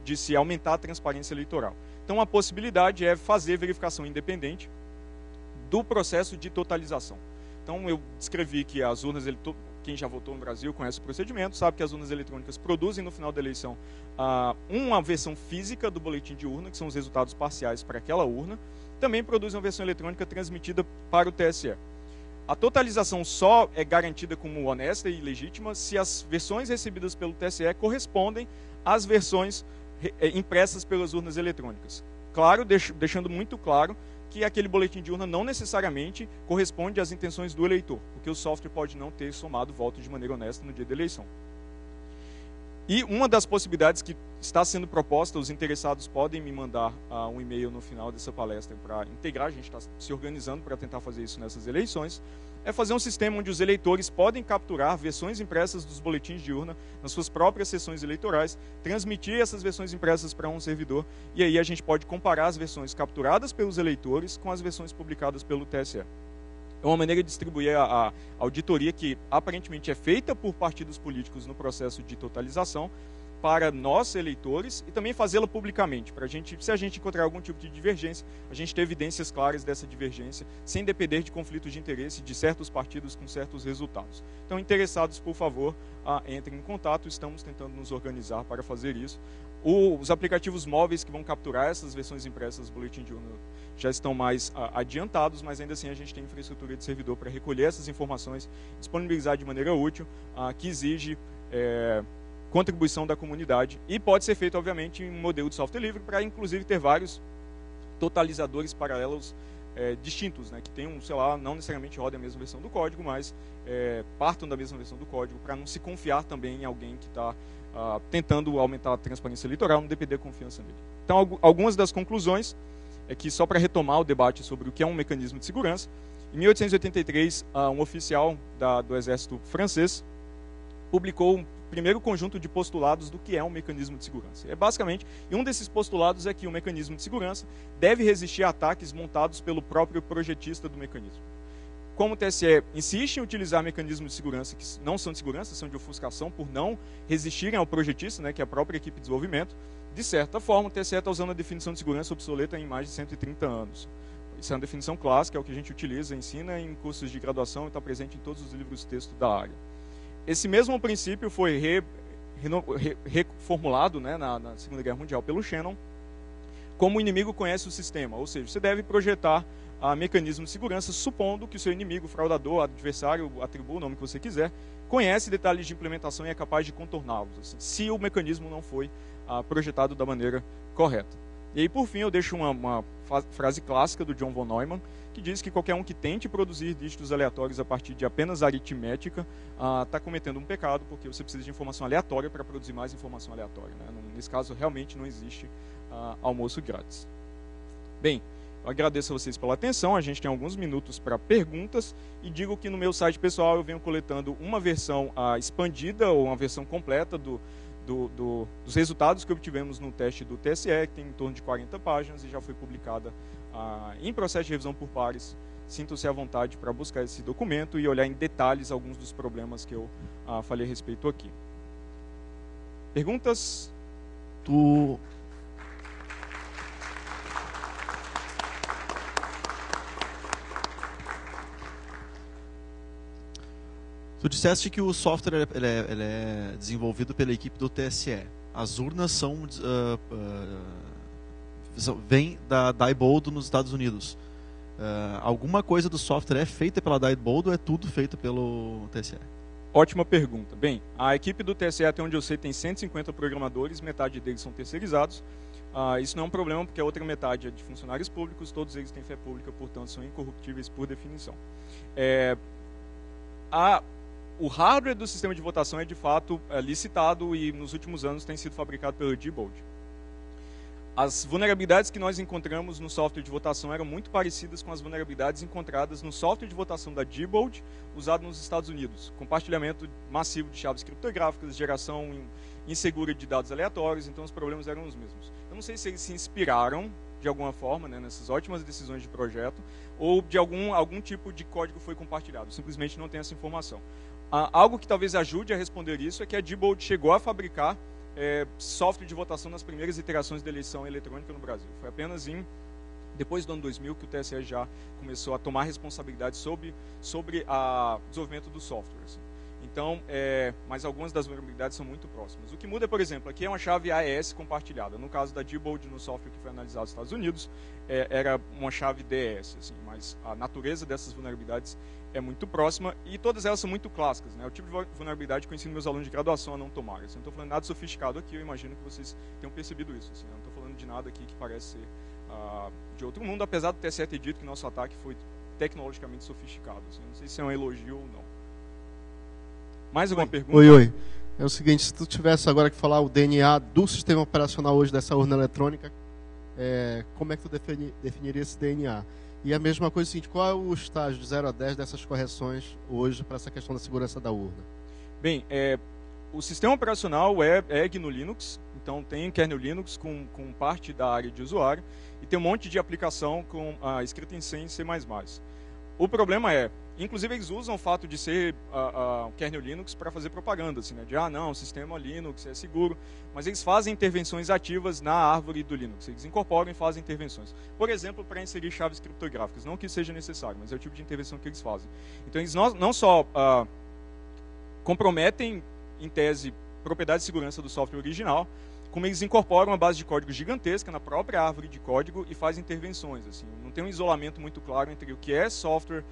de se aumentar a transparência eleitoral. Então, a possibilidade é fazer verificação independente do processo de totalização. Então, eu descrevi que as urnas eletrônicas, quem já votou no Brasil conhece o procedimento, sabe que as urnas eletrônicas produzem no final da eleição uma versão física do boletim de urna, que são os resultados parciais para aquela urna, também produzem uma versão eletrônica transmitida para o TSE. A totalização só é garantida como honesta e legítima se as versões recebidas pelo TSE correspondem às versões impressas pelas urnas eletrônicas. Claro, deixando muito claro que aquele boletim de urna não necessariamente corresponde às intenções do eleitor, porque o software pode não ter somado voto de maneira honesta no dia da eleição. E uma das possibilidades que está sendo proposta, os interessados podem me mandar um e-mail no final dessa palestra para integrar, a gente está se organizando para tentar fazer isso nessas eleições, é fazer um sistema onde os eleitores podem capturar versões impressas dos boletins de urna nas suas próprias sessões eleitorais, transmitir essas versões impressas para um servidor, e aí a gente pode comparar as versões capturadas pelos eleitores com as versões publicadas pelo TSE. É uma maneira de distribuir a auditoria que aparentemente é feita por partidos políticos no processo de totalização para nós, eleitores, e também fazê-la publicamente, para se a gente encontrar algum tipo de divergência, a gente ter evidências claras dessa divergência, sem depender de conflitos de interesse de certos partidos com certos resultados. Então, interessados, por favor, entrem em contato, estamos tentando nos organizar para fazer isso. Os aplicativos móveis que vão capturar essas versões impressas do Boletim de Urna já estão mais adiantados, mas ainda assim a gente tem infraestrutura de servidor para recolher essas informações, disponibilizar de maneira útil, que exige contribuição da comunidade, e pode ser feito, obviamente, em um modelo de software livre, para inclusive ter vários totalizadores paralelos distintos, né, que tenham, sei lá, não necessariamente rodem a mesma versão do código, mas partam da mesma versão do código, para não se confiar também em alguém que está tentando aumentar a transparência eleitoral, não depender da confiança nele. Então, algumas das conclusões é que, só para retomar o debate sobre o que é um mecanismo de segurança, em 1883, um oficial do exército francês publicou um primeiro conjunto de postulados do que é um mecanismo de segurança. Basicamente, e um desses postulados é que o mecanismo de segurança deve resistir a ataques montados pelo próprio projetista do mecanismo. Como o TSE insiste em utilizar mecanismos de segurança que não são de segurança, são de ofuscação, por não resistirem ao projetista, né, que é a própria equipe de desenvolvimento, de certa forma, o TSE está usando a definição de segurança obsoleta em mais de 130 anos. Isso é uma definição clássica, é o que a gente utiliza, ensina em cursos de graduação e está presente em todos os livros de texto da área. Esse mesmo princípio foi reformulado, né, na Segunda Guerra Mundial pelo Shannon, como o inimigo conhece o sistema, ou seja, você deve projetar mecanismos de segurança, supondo que o seu inimigo, fraudador, adversário, atribua o nome que você quiser, conhece detalhes de implementação e é capaz de contorná-los, assim, se o mecanismo não foi projetado da maneira correta. E aí, por fim, eu deixo uma frase clássica do John von Neumann, que diz que qualquer um que tente produzir dígitos aleatórios a partir de apenas aritmética está cometendo um pecado, porque você precisa de informação aleatória para produzir mais informação aleatória, né? Nesse caso, realmente não existe almoço grátis. Bem, eu agradeço a vocês pela atenção, a gente tem alguns minutos para perguntas, e digo que no meu site pessoal eu venho coletando uma versão expandida, ou uma versão completa dos resultados que obtivemos no teste do TSE, que tem em torno de 40 páginas e já foi publicada em processo de revisão por pares. Sintam-se à vontade para buscar esse documento e olhar em detalhes alguns dos problemas que eu falei a respeito aqui. Perguntas? Tu disseste que o software ele é desenvolvido pela equipe do TSE. As urnas vêm da Diebold nos Estados Unidos. Alguma coisa do software é feita pela Diebold ou é tudo feito pelo TSE? Ótima pergunta. Bem, a equipe do TSE, até onde eu sei, tem 150 programadores, metade deles são terceirizados. Isso não é um problema, porque a outra metade é de funcionários públicos, todos eles têm fé pública, portanto são incorruptíveis por definição. O hardware do sistema de votação é, de fato, licitado e, nos últimos anos, tem sido fabricado pela Diebold. As vulnerabilidades que nós encontramos no software de votação eram muito parecidas com as vulnerabilidades encontradas no software de votação da Diebold, usado nos Estados Unidos. Compartilhamento massivo de chaves criptográficas, geração insegura de dados aleatórios, então os problemas eram os mesmos. Eu não sei se eles se inspiraram, de alguma forma, né, nessas ótimas decisões de projeto, ou de algum tipo de código foi compartilhado. Simplesmente não tem essa informação. Algo que talvez ajude a responder isso é que a Diebold chegou a fabricar software de votação nas primeiras iterações da eleição eletrônica no Brasil. Foi apenas depois do ano 2000 que o TSE já começou a tomar responsabilidade sobre o desenvolvimento do software. Assim. Então, mas algumas das vulnerabilidades são muito próximas. O que muda, por exemplo, aqui é uma chave AES compartilhada. No caso da Diebold, no software que foi analisado nos Estados Unidos, era uma chave DES, assim, mas a natureza dessas vulnerabilidades é muito próxima e todas elas são muito clássicas, né? O tipo de vulnerabilidade que eu ensino meus alunos de graduação a não tomar. Assim, eu não estou falando nada sofisticado aqui, eu imagino que vocês tenham percebido isso. Assim, eu não estou falando de nada aqui que parece ser de outro mundo, apesar do TSE ter dito que nosso ataque foi tecnologicamente sofisticado. Assim, não sei se é um elogio ou não. Mais alguma pergunta? Oi. É o seguinte, se tu tivesse agora que falar o DNA do sistema operacional hoje dessa urna eletrônica, como é que tu definiria esse DNA? E a mesma coisa é o seguinte, qual é o estágio de 0 a 10 dessas correções hoje para essa questão da segurança da urna? Bem, o sistema operacional é GNU Linux, então tem kernel Linux com parte da área de usuário e tem um monte de aplicação com escrita em C e C++. O problema inclusive eles usam o fato de ser o kernel Linux para fazer propaganda, assim, né? De, não, o sistema Linux é seguro, mas eles fazem intervenções ativas na árvore do Linux. Eles incorporam e fazem intervenções. Por exemplo, para inserir chaves criptográficas. Não que isso seja necessário, mas é o tipo de intervenção que eles fazem. Então, eles não só comprometem, em tese, propriedade de segurança do software original, como eles incorporam uma base de código gigantesca na própria árvore de código e fazem intervenções. Assim, não tem um isolamento muito claro entre o que é software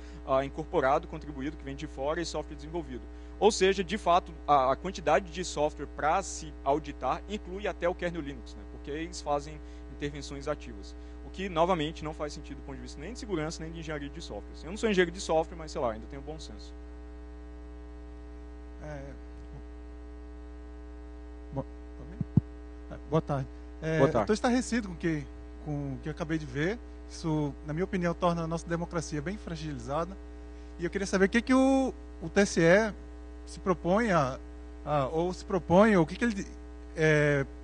incorporado, contribuído, que vem de fora, e software desenvolvido. Ou seja, de fato, a quantidade de software para se auditar inclui até o kernel Linux, né? Porque eles fazem intervenções ativas. O que, novamente, não faz sentido do ponto de vista nem de segurança, nem de engenharia de software. Assim, eu não sou engenheiro de software, mas, sei lá, ainda tenho bom senso. Boa tarde. Boa tarde. Estou estarrecido com o que eu acabei de ver. Isso, na minha opinião, torna a nossa democracia bem fragilizada. E eu queria saber o que o TSE se propõe ou o que ele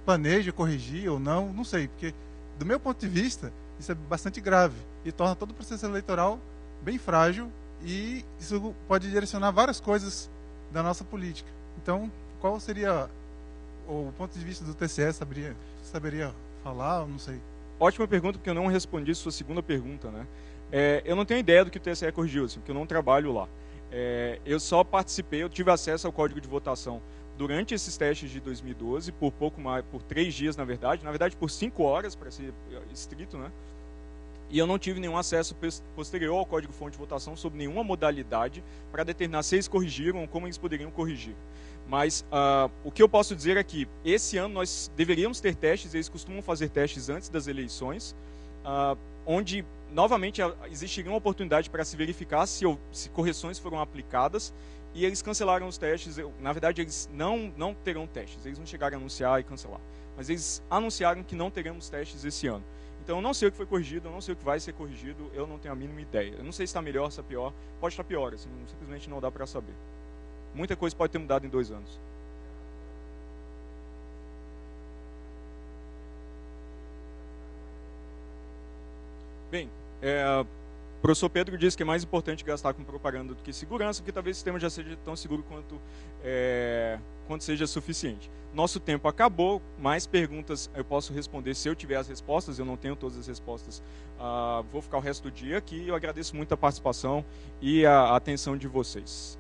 planeja corrigir ou não sei. Porque, do meu ponto de vista, isso é bastante grave e torna todo o processo eleitoral bem frágil, e isso pode direcionar várias coisas da nossa política. Então, qual seria o ponto de vista do TSE? Saberia falar? Não sei. Ótima pergunta, porque eu não respondi sua segunda pergunta, né? Eu não tenho ideia do que o TSE corrigiu, assim, porque eu não trabalho lá. Eu só participei, eu tive acesso ao código de votação durante esses testes de 2012, por pouco mais, por 3 dias, na verdade por 5 horas, para ser estrito, né? E eu não tive nenhum acesso posterior ao código-fonte de votação sobre nenhuma modalidade para determinar se eles corrigiram ou como eles poderiam corrigir. Mas o que eu posso dizer é que esse ano nós deveríamos ter testes, eles costumam fazer testes antes das eleições, onde novamente existiria uma oportunidade para se verificar se correções foram aplicadas, e eles cancelaram os testes. Na verdade, eles não terão testes, eles não chegaram a anunciar e cancelar, mas eles anunciaram que não teremos testes esse ano. Então eu não sei o que foi corrigido, eu não sei o que vai ser corrigido, eu não tenho a mínima ideia. Eu não sei se está melhor, se está pior, pode estar pior, assim, simplesmente não dá para saber. Muita coisa pode ter mudado em 2 anos. Bem, o professor Pedro disse que é mais importante gastar com propaganda do que segurança, porque talvez o sistema já seja tão seguro quanto seja suficiente. Nosso tempo acabou, mais perguntas eu posso responder se eu tiver as respostas, eu não tenho todas as respostas. Vou ficar o resto do dia aqui, eu agradeço muito a participação e a atenção de vocês.